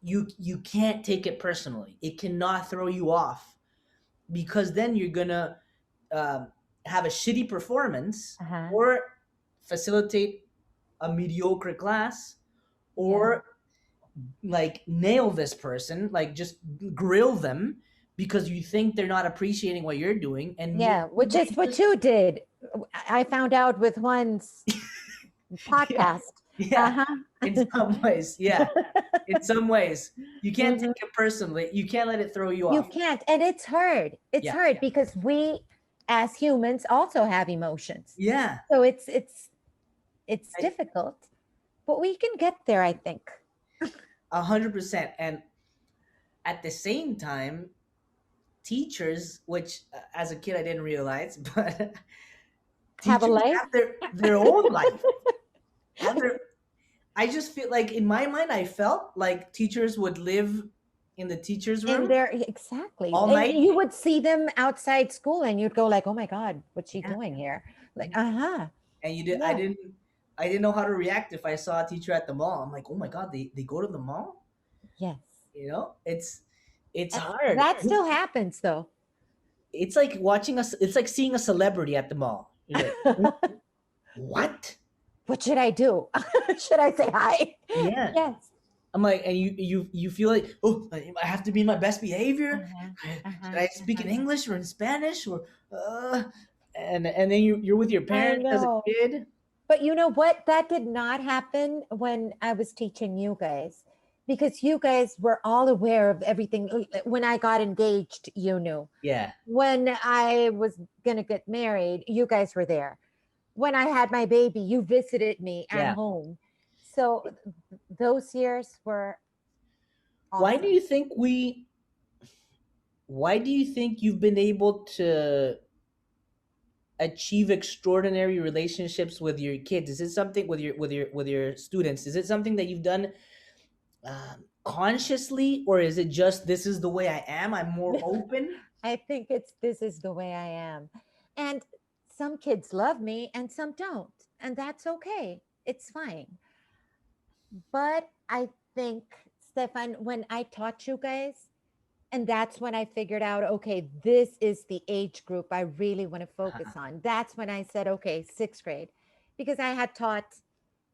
you can't take it personally. It cannot throw you off because then you're gonna um, have a shitty performance Uh-huh. or facilitate a mediocre class Yeah. or like nail this person, like just grill them because you think they're not appreciating what you're doing, and Yeah. you Which might is what just you did. I found out with one's Yeah, podcast. yeah. Uh-huh. In some ways, yeah. In some ways, you can't Mhm. take it personally. You can't let it throw you You off. can't, and it's hard. It's Yeah, hard because we as humans also have emotions. yeah. So it's I, difficult, but we can get there, I think. 100%. And at the same time, teachers, which as a kid I didn't realize, but Have a teachers life have their own life. Have their I just feel like in my mind I felt like teachers would live in the teachers in room there exactly. all And night. you would see them outside school and you'd go like, "Oh my God, what's she Yeah, doing here?" Like, yeah. "Uh-huh." And Yeah. I didn't know how to react if I saw a teacher at the mall. I'm like, oh my god, they go to the mall? Yes. It's hard. That still happens though. It's like watching us. It's like seeing a celebrity at the mall. You're like, what? What should I do? Should I say hi? Yeah. Yes. I'm like, and you feel like, oh, I have to be in my best behavior. Uh-huh. Should Uh-huh. I speak in Uh-huh. English or in Spanish or and then you're with your I parents as a know. kid. But you know what? That did not happen when I was teaching you guys because you guys were all aware of everything. When I got engaged, you knew. Yeah, When I was going to get married, you guys were there. When I had my baby, you visited me at yeah. home. So those years were Why do awesome. you think we? Why do you think you've been able to achieve extraordinary relationships with your kids? Is it something with your students? Is it something that you've done consciously, or is it just this is the way I am? I'm more open. I think it's this is the way I am. And some kids love me and some don't. And that's okay. It's fine. But I think, Stefan, when I taught you guys, and that's when I figured out, okay, this is the age group I really want to focus on. That's when I said, okay, sixth grade, because I had taught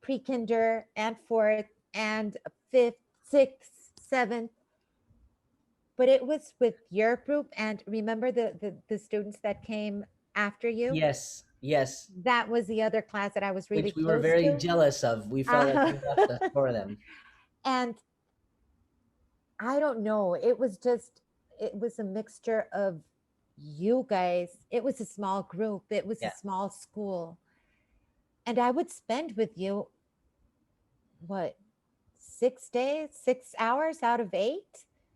pre kinder and fourth and fifth, sixth, seventh, but it was with your group. And remember the students that came after you? Yes, yes. That was the other class that I was really Which we were close very to. jealous of. We felt like Uh, we left us for them. and I don't know. It was a mixture of you guys. It was a small group, it was a Yeah, small school. And I would spend with you, what, 6 days, 6 hours out of 8?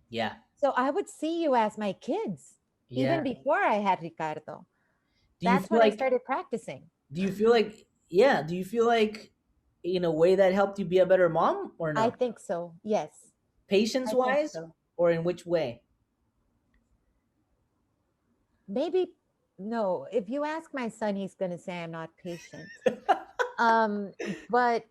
yeah, So I would see you as my kids, even yeah. before I had Ricardo. Do you That's feel when I like? started practicing. Do you feel like? Yeah. Do you feel like, in a way, that helped you be a better mom, or I no? think so. Yes, Patience I think wise, so. or in which way? Maybe no. If you ask my son, he's going to say I'm not patient. But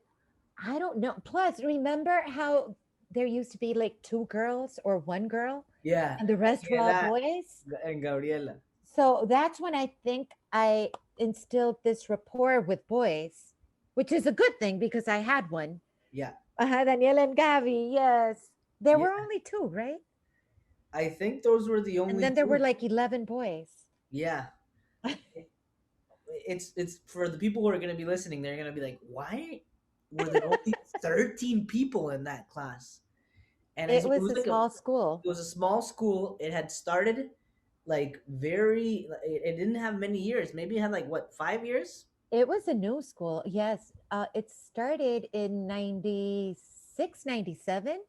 I don't know. Plus, remember how there used to be like two girls or one girl Yeah, and the rest were all Gabriela boys? and Gabriela. So that's when I think I instilled this rapport with boys, which is a good thing because I had one. Yeah, Daniela and Gavi, yes. There yeah. were only two, right? I think those were the And only then there were two. like 11 boys. Yeah, it's for the people who are gonna be listening. They're gonna be like, why were there only 13 people in that class? And It it was was a like small school. it was a small school. It had started like very. It didn't have many years. Maybe it had like what 5 years. It was a new school. Yes. It started in 96, 97.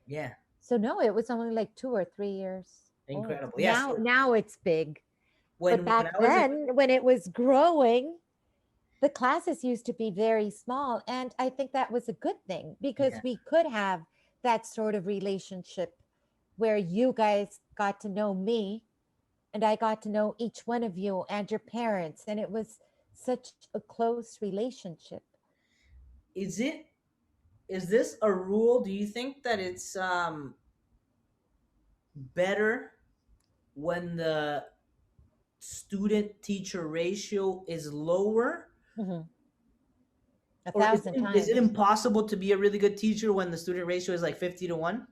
Yeah, So no, it was only like 2 or 3 years old. incredible. Yeah. Now, So now it's big. But when back I was in, then, when it was growing, the classes used to be very small. And I think that was a good thing because yeah, we could have that sort of relationship where you guys got to know me and I got to know each one of you and your parents. And it was such a close relationship. is it is this a rule? Do you think that it's better when the student teacher ratio is lower, Mhm. A or thousand is it times. impossible to be a really good teacher when the student ratio is like 50 to 1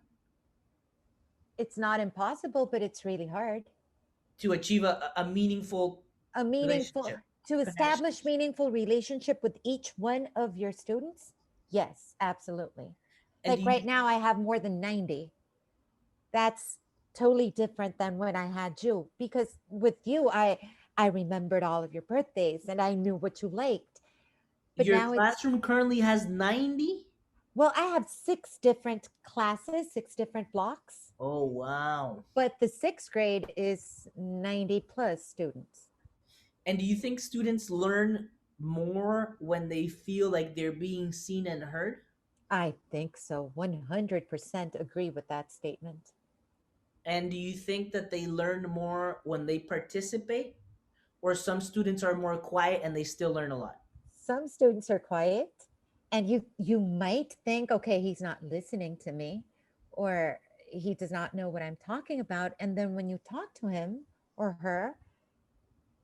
It's not impossible, but it's really hard. to achieve a meaningful A meaningful, relationship? To establish connections. meaningful relationship with each one of your students? Yes, absolutely. And do Like you right now I have more than 90. That's totally different than when I had you, because with you I remembered all of your birthdays and I knew what you liked. But your now it's, classroom currently has 90? well, I have 6 different classes, 6 different blocks, Oh wow. but the 6th grade is 90 plus students. And do you think students learn more when they feel like they're being seen and heard? I think so. 100% agree with that statement. And do you think that they learn more when they participate? Or some students are more quiet and they still learn a lot? Some students are quiet and you might think, okay, he's not listening to me, or he does not know what I'm talking about, and then when you talk to him or her,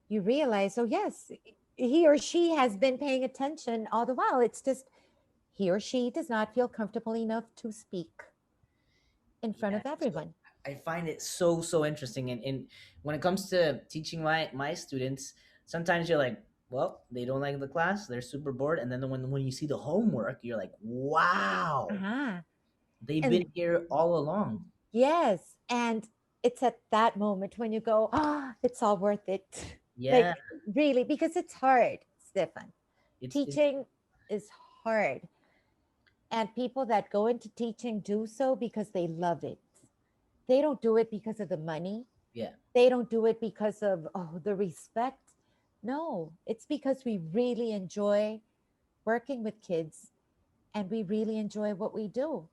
you realize, oh yes, he or she has been paying attention all the while. It's just he or she does not feel comfortable enough to speak in front Yeah. of So everyone. I find it so interesting. And when it comes to teaching my students, sometimes you're like, well, they don't like the class, they're super bored. And then when you see the homework, you're like, wow, Uh-huh. they've And been here all along. yes, and it's at that moment when you go, ah, it's all worth it. Yeah. Like really, because it's hard, Stefan. It's Teaching is hard. And people that go into teaching do so because they love it. They don't do it because of the money. yeah. They don't do it because of, oh, the respect. No, it's because we really enjoy working with kids and we really enjoy what we do.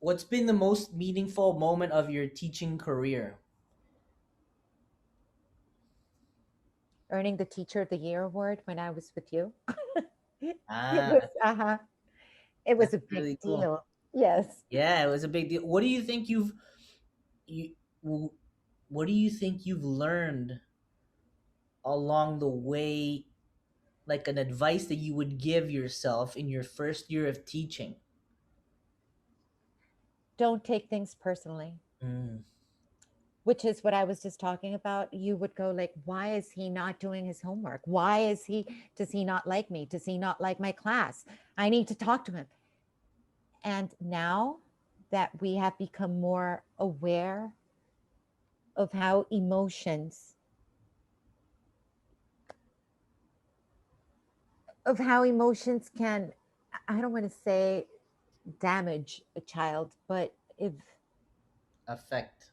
What's been the most meaningful moment of your teaching career? Earning the Teacher of the Year award when I was with you. It Ah, was, uh-huh. It was that's a big really cool. deal. Yes. Yeah, it was a big deal. What do you think you what do you think you've learned along the way, like an advice that you would give yourself in your first year of teaching? Don't take things personally, Mm, which is what I was just talking about. You would go like, why is he not doing his homework? Why is he, does he not like me? Does he not like my class? I need to talk to him. And now that we have become more aware of how emotions can, I don't want to say damage a child, but if affect.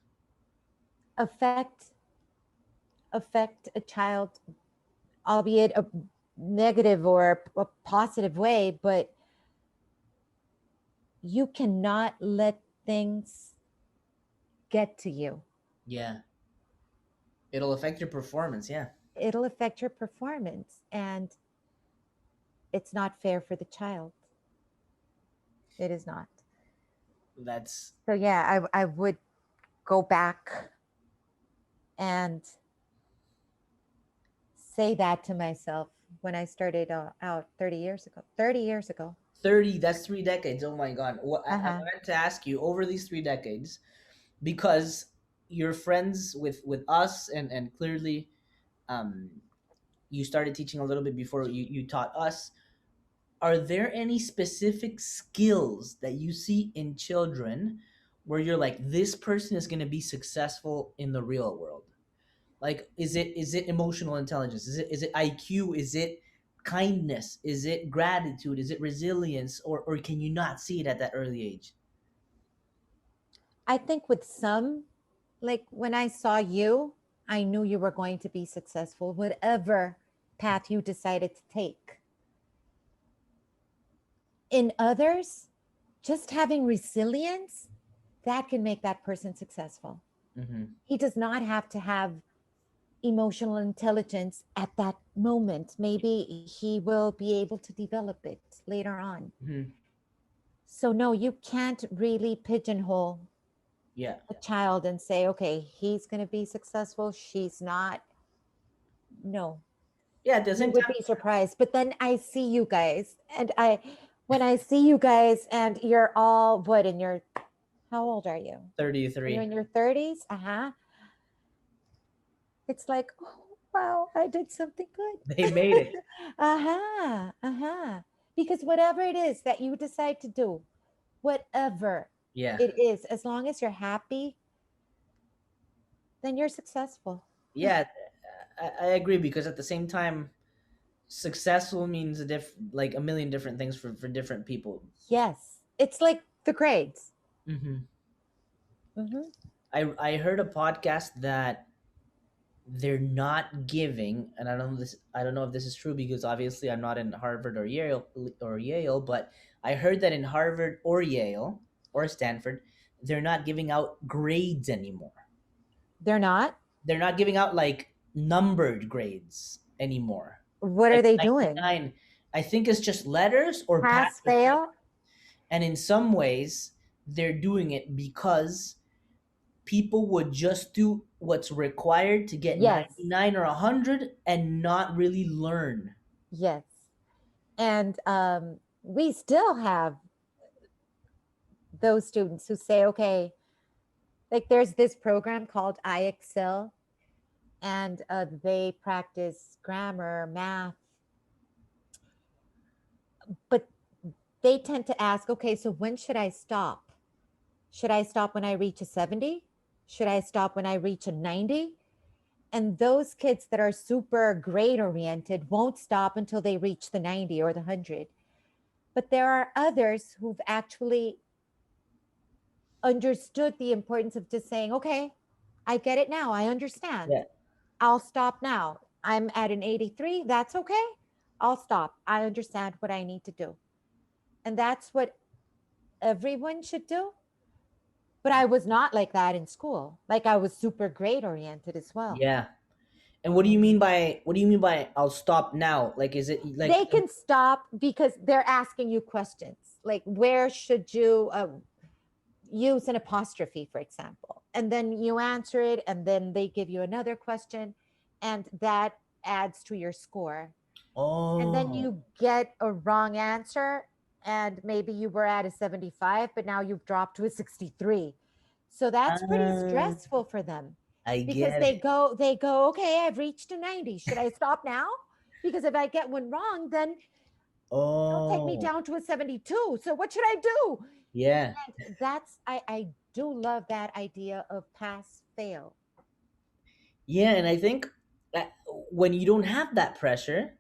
affect affect a child, albeit a negative or a positive way, but you cannot let things get to you. Yeah. It'll affect your performance, yeah. It'll affect your performance, and it's not fair for the child. It is not. That's So yeah, I would go back and say that to myself when I started out 30 years ago. 30 years ago. 30, that's 3 decades. Oh my god. What I Uh-huh. wanted to ask you over these 3 decades, because you're friends with us, and clearly um you started teaching a little bit before you taught us. Are there any specific skills that you see in children where you're like, this person is going to be successful in the real world? Like, is it emotional intelligence? Is it IQ? Is it kindness? Is it gratitude? Is it resilience? Or can you not see it at that early age? I think with some, like when I saw you, I knew you were going to be successful, whatever path you decided to take. In others, just having resilience, that can make that person successful. Mm-hmm. He does not have to have emotional intelligence at that moment. Maybe he will be able to develop it later on. Mm-hmm. So, no, you can't really pigeonhole Yeah. a child and say, okay, he's going to be successful. She's not. No, Yeah. At the you same would time, be surprised. But then I see you guys, and when I see you guys, and you're all what in your, how old are you? You're 33. in your 30s. Uh huh. It's like, oh. Wow, I did something They good. made it. Uh-huh. Uh-huh. Because whatever it is that you decide to do, whatever Yeah. it is, as long as you're happy, then you're successful. Yeah, I agree because at the same time, successful means like a million different things for different people. Yes. It's like the grades. Hmm. Hmm. I heard a podcast that they're not giving, and I don't know if this is true because obviously I'm not in Harvard or Yale, but I heard that in Harvard or Yale or Stanford, they're not giving out grades anymore. They're not. They're not giving out like numbered grades anymore. What are Like they doing? 99, I think it's just letters or pass Pass, or fail. fail? And in some ways, they're doing it because people would just do what's required to get Yes. 99 or 100 and not really learn. Yes. And we still have those students who say, okay, like there's this program called I Excel, and they practice grammar, math, but they tend to ask, okay, so when should I stop? Should I stop when I reach a 70? Should I stop when I reach a 90? And those kids that are super grade oriented won't stop until they reach the 90 or the 100. But there are others who've actually understood the importance of just saying, okay, I get it now. I understand. Yeah. I'll stop now. I'm at an 83. That's okay. I'll stop. I understand what I need to do. And that's what everyone should do. But I was not like that in school. Like I was super grade oriented as well. Yeah. And what do you mean by I'll stop now? Like is it like They can stop because they're asking you questions. Like, where should you use an apostrophe, for example? And then you answer it, and then they give you another question, and that adds to your score. And then oh you get a wrong answer, and maybe you were at a 75, but now you've dropped to a 63. So that's pretty uh, stressful for them I because get it. they go, okay, I've reached a 90. Should I stop now? Because if I get one wrong, then they'll take me Oh down to a 72. So what should I do? yeah. And that's I do love that idea of pass fail. Yeah, and I think that when you don't have that pressure,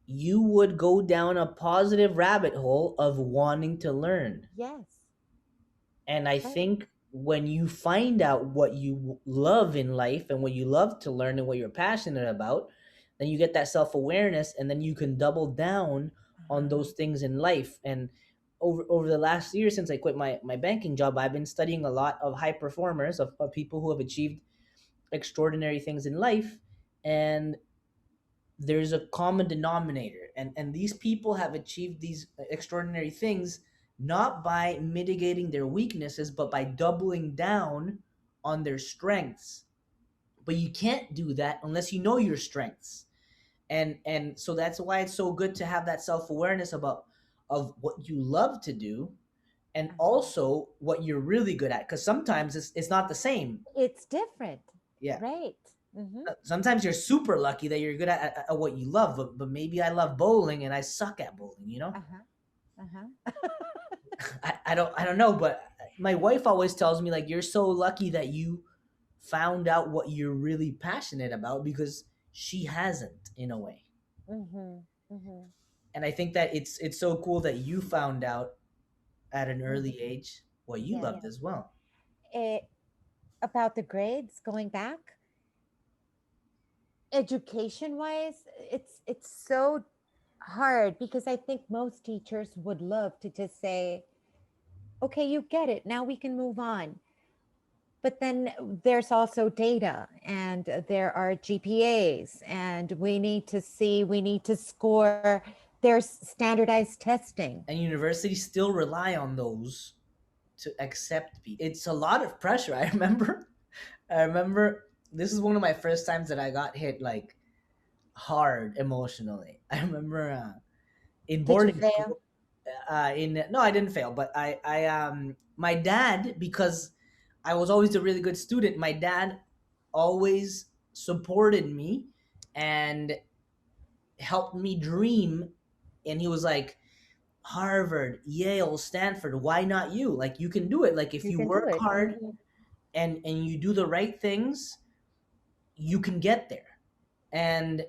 you would go down a positive rabbit hole of wanting to learn. Yes. And I Right. think when you find out what you love in life and what you love to learn and what you're passionate about, then you get that self awareness and then you can double down on Uh-huh. those things in life. And over the last year since I quit my banking job, I've been studying a lot of high performers, of people who have achieved extraordinary things in life. And there's a common denominator, and these people have achieved these extraordinary things not by mitigating their weaknesses but by doubling down on their strengths. But you can't do that unless you know your strengths, and so that's why it's so good to have that self-awareness about of what you love to do and Uh-huh. also what you're really good at, because sometimes it's not the same. It's different. Yeah. Right. Mm-hmm. Sometimes you're super lucky that you're good at what you love, but maybe I love bowling and I suck at bowling, you know. Uh-huh. Uh-huh. I don't know, but my wife always tells me like you're so lucky that you found out what you're really passionate about, because she hasn't, in a way. Mm-hmm. Mm-hmm. And I think that it's so cool that you found out at an Mm-hmm. early age what you Yes. loved as well. It, about the grades, going back, education wise, it's so hard because I think most teachers would love to just say, okay, you get it. Now we can move on. But then there's also data, and there are GPAs, and we need to see, we need to score. There's standardized testing. And universities still rely on those to accept people. It's a lot of pressure. I remember this is one of my first times that I got hit like hard emotionally. I remember in Did you boarding fail? school. In No, I didn't fail, but my dad, because I was always a really good student. My dad always supported me and helped me dream. And he was like, Harvard, Yale, Stanford, why not you? Like, you can do it. Like, if You you can do work it. hard and you do the right things, you can get there. And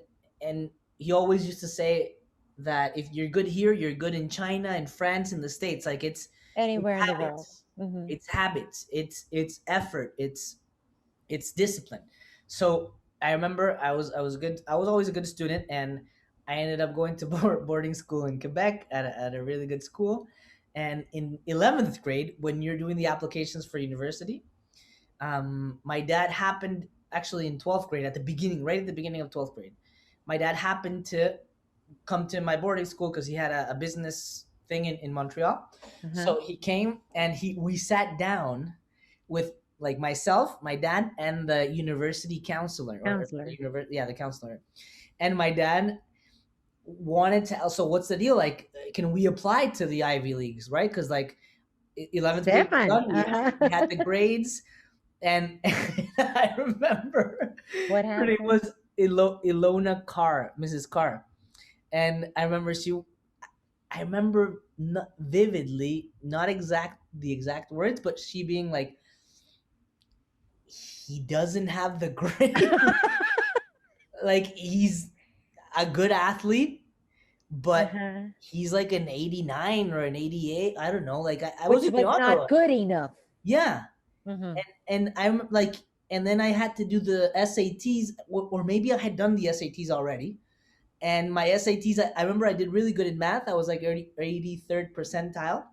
he always used to say that if you're good here, you're good in China and France and the States. Like, it's Anywhere in the world. habits. Hmm. It's habits. It's effort. It's discipline. So I remember I was good. I was always a good student, and I ended up going to boarding school in Quebec at a really good school. And in 11th grade, when you're doing the applications for university, my dad happened, actually in 12th grade, at the beginning, right at the beginning of 12th grade, my dad happened to come to my boarding school because he had a business thing in Montreal. Uh-huh. So he came and we sat down with, like, myself, my dad, and the university counselor, or Counselor. the counselor. And my dad wanted to also, what's the deal? Like, can we apply to the Ivy Leagues, right? Because, like, 11th grade was Stephan. done. We had the grades, and I remember What her name happened? was Ilona Carr, Mrs. Carr. And I remember not vividly, not the exact words, but she being like, he doesn't have the grade. Like, he's a good athlete, but Uh-huh. he's like an 89 or an 88. I don't know. Like, I Which wasn't even was on the not line. good enough. Yeah. Hmm. And I'm like, and then I had to do the SATs, or maybe I had done the SATs already. And my SATs, I remember I did really good in math. I was like 83rd percentile.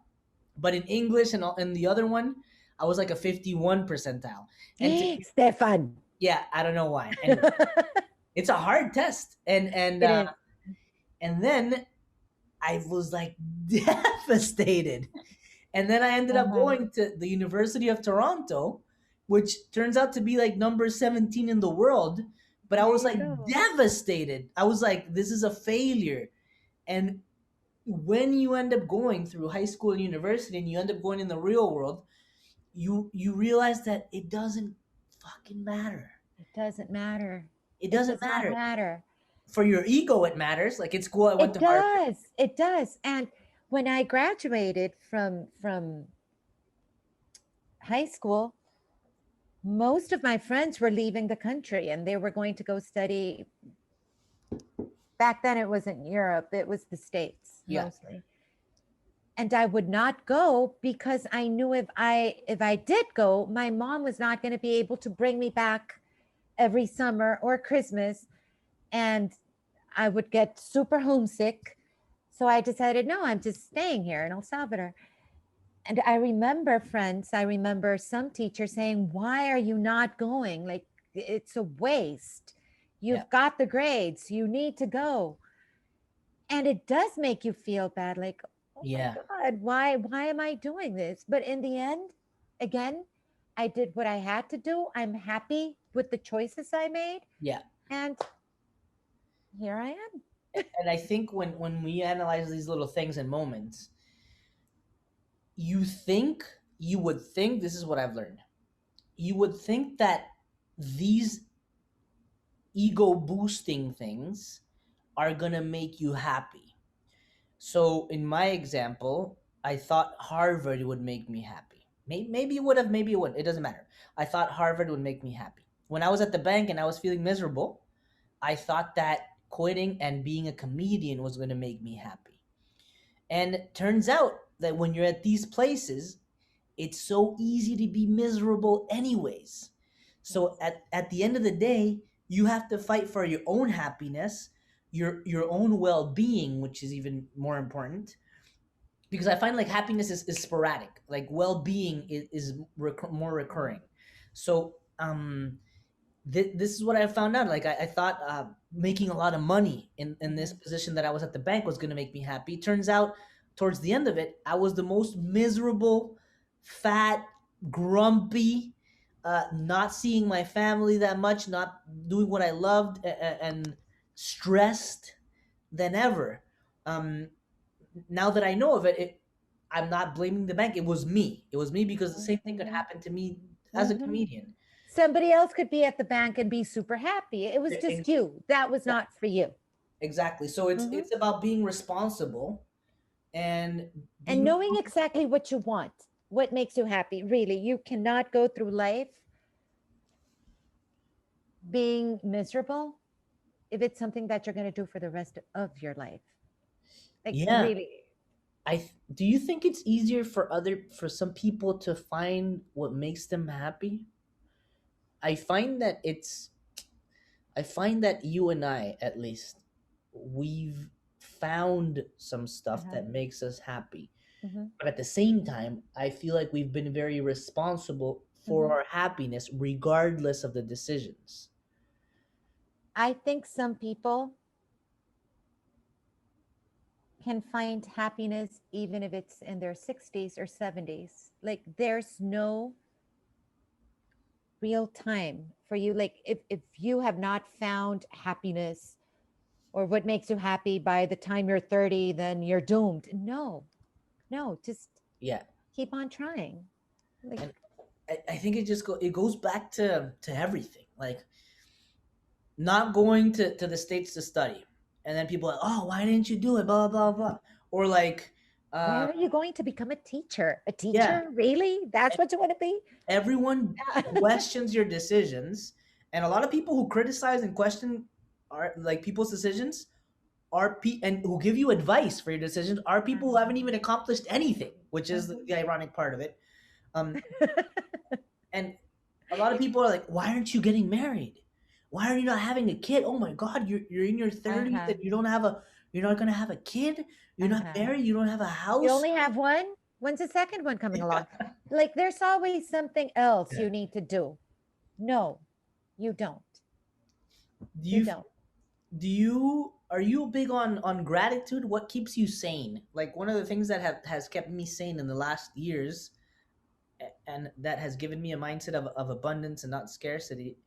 But in English and the other one, I was like a 51 percentile. And to me, Stefan. yeah, I don't know why. Anyway, it's a hard test. It is. And then I was like devastated. And then I ended up Uh-huh. going to the University of Toronto, which turns out to be like number 17 in the world. But I There was you like go. devastated. I was like, this is a failure. And when you end up going through high school and university and you end up going in the real world, you realize that it doesn't fucking matter. It doesn't matter. It It doesn't does not matter. matter. For your ego, it matters. Like, it's cool I went It to Harvard. does. It does. And when I graduated from high school, most of my friends were leaving the country and they were going to go study. Back then it wasn't Europe, it was the States Yeah. mostly. And I would not go because I knew if I did go, my mom was not going to be able to bring me back every summer or Christmas, and I would get super homesick. So I decided, no, I'm just staying here in El Salvador. And I remember some teachers saying, why are you not going? Like, it's a waste. Yeah. You've got the grades, you need to go. And it does make you feel bad, like, oh my Yeah. God, why am I doing this? But in the end, again, I did what I had to do. I'm happy with the choices I made. Yeah. And here I am. And I think when we analyze these little things and moments, you would think, this is what I've learned. You would think that these ego boosting things are going to make you happy. So in my example, I thought Harvard would make me happy. Maybe it would have, maybe it wouldn't. It doesn't matter. I thought Harvard would make me happy. When I was at the bank and I was feeling miserable, I thought that quitting and being a comedian was going to make me happy. And it turns out that when you're at these places, it's so easy to be miserable anyways. So Yes. at the end of the day, you have to fight for your own happiness, your own well-being, which is even more important. Because I find, like, happiness is sporadic. Like, well-being is more recurring. So this is what I found out. Like, I thought making a lot of money in this Mhm. position that I was at the bank was going to make me happy. Turns out, towards the end of it, I was the most miserable, fat, grumpy, not seeing my family that much, not doing what I loved, and stressed than ever. Um, Now that I know of it, I'm not blaming the bank. It was me. It was me, because the same thing could Mhm. happen to me as a Mhm. comedian. Somebody else could be at the bank and be super happy. It was just you. That was not for you. Exactly. So Mhm. it's about being responsible and And being knowing exactly what you want, what makes you happy. Really, you cannot go through life being miserable if it's something that you're going to do for the rest of your life. Like, yeah. really. Do you think it's easier for some people to find what makes them happy? I find that it's I find that you and I, at least, we've found some stuff Uh-huh. that makes us happy. Hmm. But at the same time, I feel like we've been very responsible for Hmm. our happiness regardless of the decisions. I think some people can find happiness even if it's in their 60s or 70s. Like, there's no real time for you. Like, if you have not found happiness or what makes you happy by the time you're 30, then you're doomed. No, no, just Yeah. keep on trying. Like, And I think it goes back to everything. Like not going to the States to study. And then people are like, oh, why didn't you do it? Blah blah blah. Or like why uh are you going to become a teacher? A yeah, teacher? Really? That's what you want to be? everyone questions your decisions, and a lot of people who criticize and question are like people's decisions and who give you advice for your decisions are people who haven't even accomplished anything, which is the ironic part of it. Um, and a lot of people are like, "Why aren't you getting married? Why are you not having a kid? Oh my God, you're in your 30s Uh-huh. and you're not gonna have a kid. You're not Uh-huh. married. You don't have a You house." only have one? When's the second one coming along? Like, there's always something else Yeah. you need to do. No, you don't. Do You you don't. do you are you big on gratitude? What keeps you sane? Like one of the things that has kept me sane in the last years, and that has given me a mindset of abundance and not scarcity,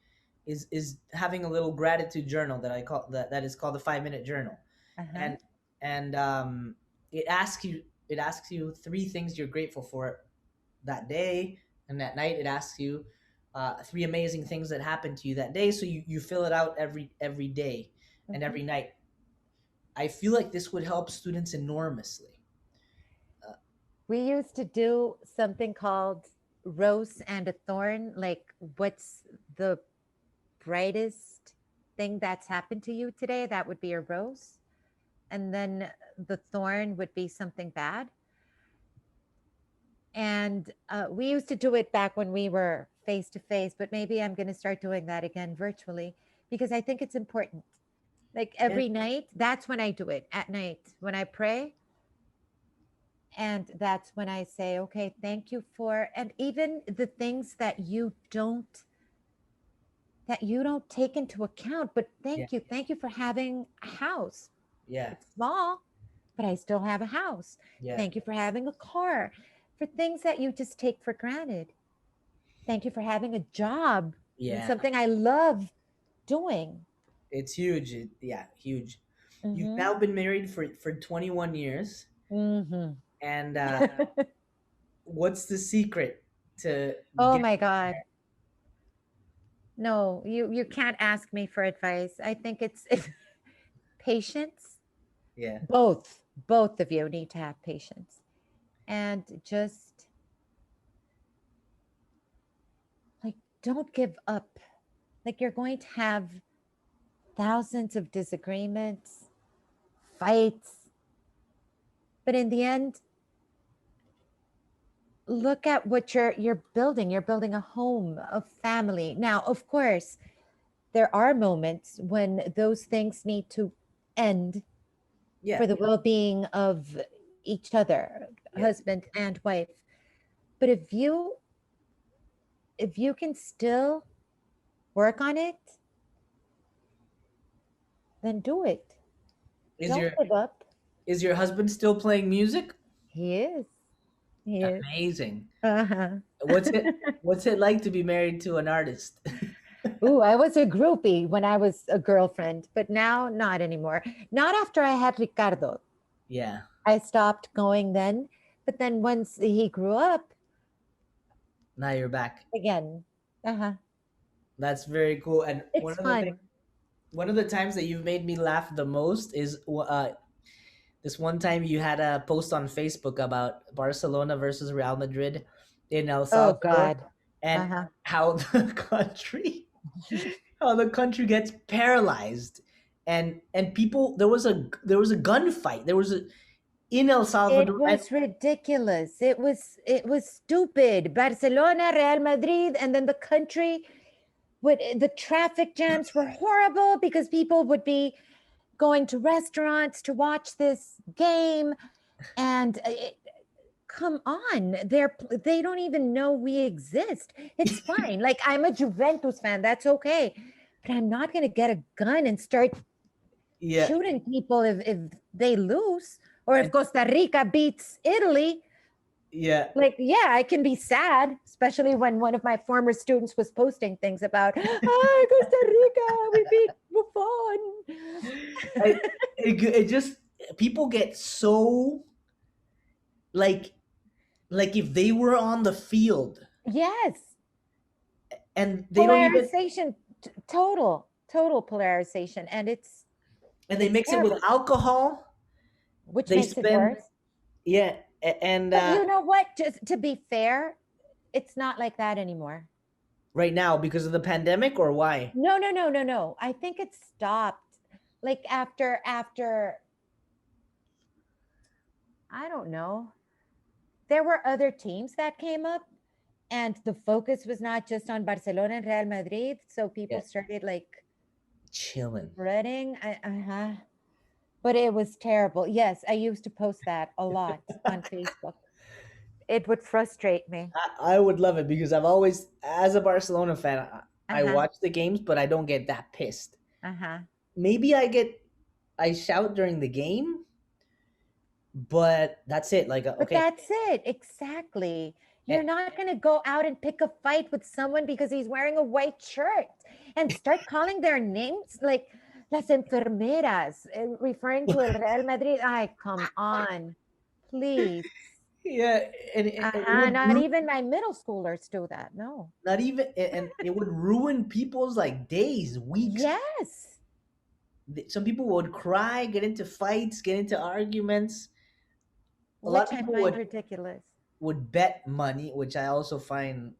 is having a little gratitude journal that is called the 5 minute journal. Uh-huh. And it asks you three things you're grateful for that day, and that night it asks you three amazing things that happened to you that day. So you fill it out every day and Mhm. every night. I feel like this would help students enormously. uh, We used to do something called rose and a thorn. Like, what's the brightest thing that's happened to you today? That would be a rose. And then the thorn would be something bad. And we used to do it back when we were face to face, but maybe I'm going to start doing that again virtually because I think it's important. Like, and every night, that's when I do it at night when I pray. And that's when I say, okay, thank you for, and even the things that you don't take into account, but yeah, thank you for having a house. yeah, It's small, but I still have a house. yeah, Thank you for having a car, for things that you just take for granted. Thank you for having a job and yeah. something I love doing. It's huge. Yeah, huge. You've Mm-hmm. now been married for 21 years, Mm-hmm. and what's the secret to Oh get? my God. No, you can't ask me for advice. I think it's patience. Yeah, Both of you need to have patience and just, like, don't give up. Like, you're going to have thousands of disagreements, fights, but in the end, look at what you're building. You're building a home, a family. Now, of course, there are moments when those things need to end yeah, for the well-being of each other, yeah. husband and wife. But if you can still work on it, then do it. Is Don't your give up. is your husband still playing music? He is. He is. Amazing. Uh-huh. What's it What's it like to be married to an artist? Ooh, I was a groupie when I was a girlfriend, but now not anymore. Not after I had Ricardo. Yeah, I stopped going then. But then once he grew up now you're back. again, uh-huh. That's very cool. And It's fun. one of the times that you've made me laugh the most is this one time you had a post on Facebook about Barcelona versus Real Madrid in El Oh Salvador, God. and Uh-huh. how the country how the country gets paralyzed, and people, there was a gunfight. There was a in El It Salvador, and was ridiculous. It was stupid. Barcelona, Real Madrid, and then the country would the traffic jams were horrible because people would be going to restaurants to watch this game and come on, they don't even know we exist. It's fine. Like I'm a Juventus fan, that's okay, but I'm not going to get a gun and start yeah, shooting people if they lose or if and Costa Rica beats Italy. yeah, Like, yeah, I can be sad, especially when one of my former students was posting things about, ah, Costa Rica, we beat Buffon. I, it just, people get so, like if they were on the field Yes, and they don't even, polarization, total polarization, and and they it's mix it with terrible, alcohol. which They makes it spend, worse. yeah, and But you know what? Just to be fair, it's not like that anymore. right now because of the pandemic, or why? No, no, no, no, no. I think it stopped. Like after I don't know. There were other teams that came up, and the focus was not just on Barcelona and Real Madrid. So people Yeah, started like chilling. spreading. But it was terrible. Yes, I used to post that a lot on Facebook. It would frustrate me. I would love it because I've always, as a Barcelona fan, Uh I huh. watch the games, but I don't get that pissed. Uh huh. Maybe I shout during the game, but that's it. Like, But okay, that's it. Exactly. You're eh, not going to go out and pick a fight with someone because he's wearing a white shirt and start calling their names like las enfermeras, referring to El Real Madrid. Ay, come on, please. yeah, and it Uh-huh. would Not even my middle schoolers do that. No. not even, and it would ruin people's like days, weeks. Yes. Some people would cry, get into fights, get into arguments. A lot of Which I people find ridiculous. would bet money, which I also find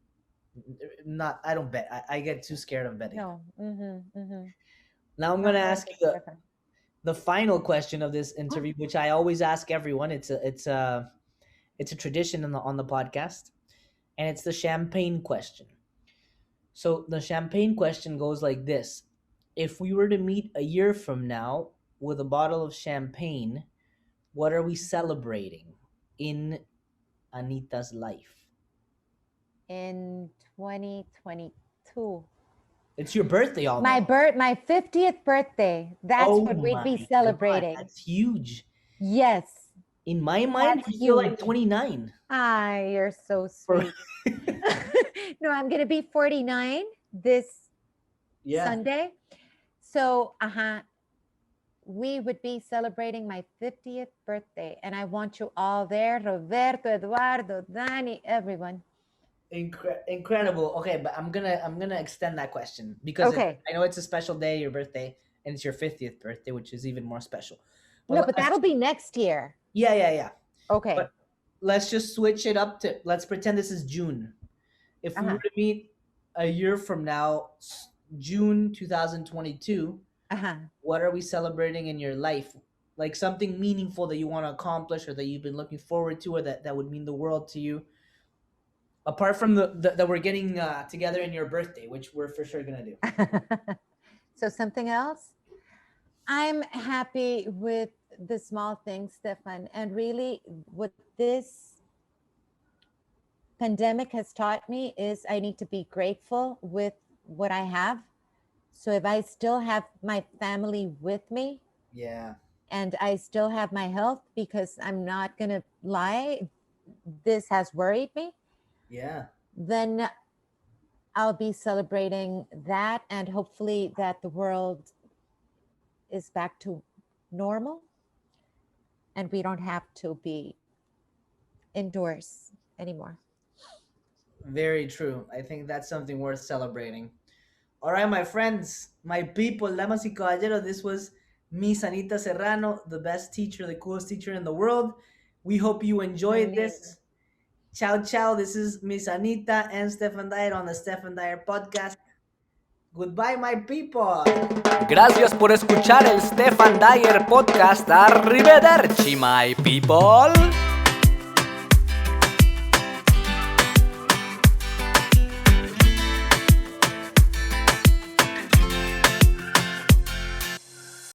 not. I don't bet. I get too scared of betting. No. Mm-hmm. Mm-hmm. Now I'm gonna Not ask like you it's different. the final question of this interview, which I always ask everyone. It's a tradition on the podcast, and it's the champagne question. So the champagne question goes like this: if we were to meet a year from now with a bottle of champagne, what are we celebrating in Anita's life? In 2022. It's your birthday My almost. my 50th birthday. That's Oh what we'd my be god, celebrating. that's huge. Yes, In my mind, that's you're still like huge. 29. Ah, you're so For sweet. No, I'm gonna be 49 this yeah, Sunday. So, we would be celebrating my 50th birthday, and I want you all there. Roberto, Eduardo, Dani, everyone. incredible. Okay, but I'm gonna extend that question because Okay. I know it's a special day, your birthday, and it's your 50th birthday, which is even more special. But No, but that'll be next year. yeah. But Okay. let's just switch it up to, let's pretend this is June. If we were Uh-huh. to meet a year from now, June 2022, Uh-huh. what are we celebrating in your life? Like something meaningful that you want to accomplish or that you've been looking forward to, or that would mean the world to you, apart from the that we're getting together in your birthday, which we're for sure gonna do. So something else? I'm happy with the small things, Stefan. And really, what this pandemic has taught me is I need to be grateful with what I have. So if I still have my family with me Yeah, and I still have my health, because I'm not going to lie, this has worried me, yeah. then I'll be celebrating that, and hopefully that the world is back to normal and we don't have to be indoors anymore. Very true. I think that's something worth celebrating. All right, my friends, my people, damas y caballeros, this was Miss Anita Serrano, the best teacher, the coolest teacher in the world. We hope you enjoyed this. Ciao, ciao. This is Miss Anita and Stephan Dyer on the Stephan Dyer podcast. Goodbye, my people. Gracias por escuchar el Stephan Dyer podcast. Arrivederci, my people.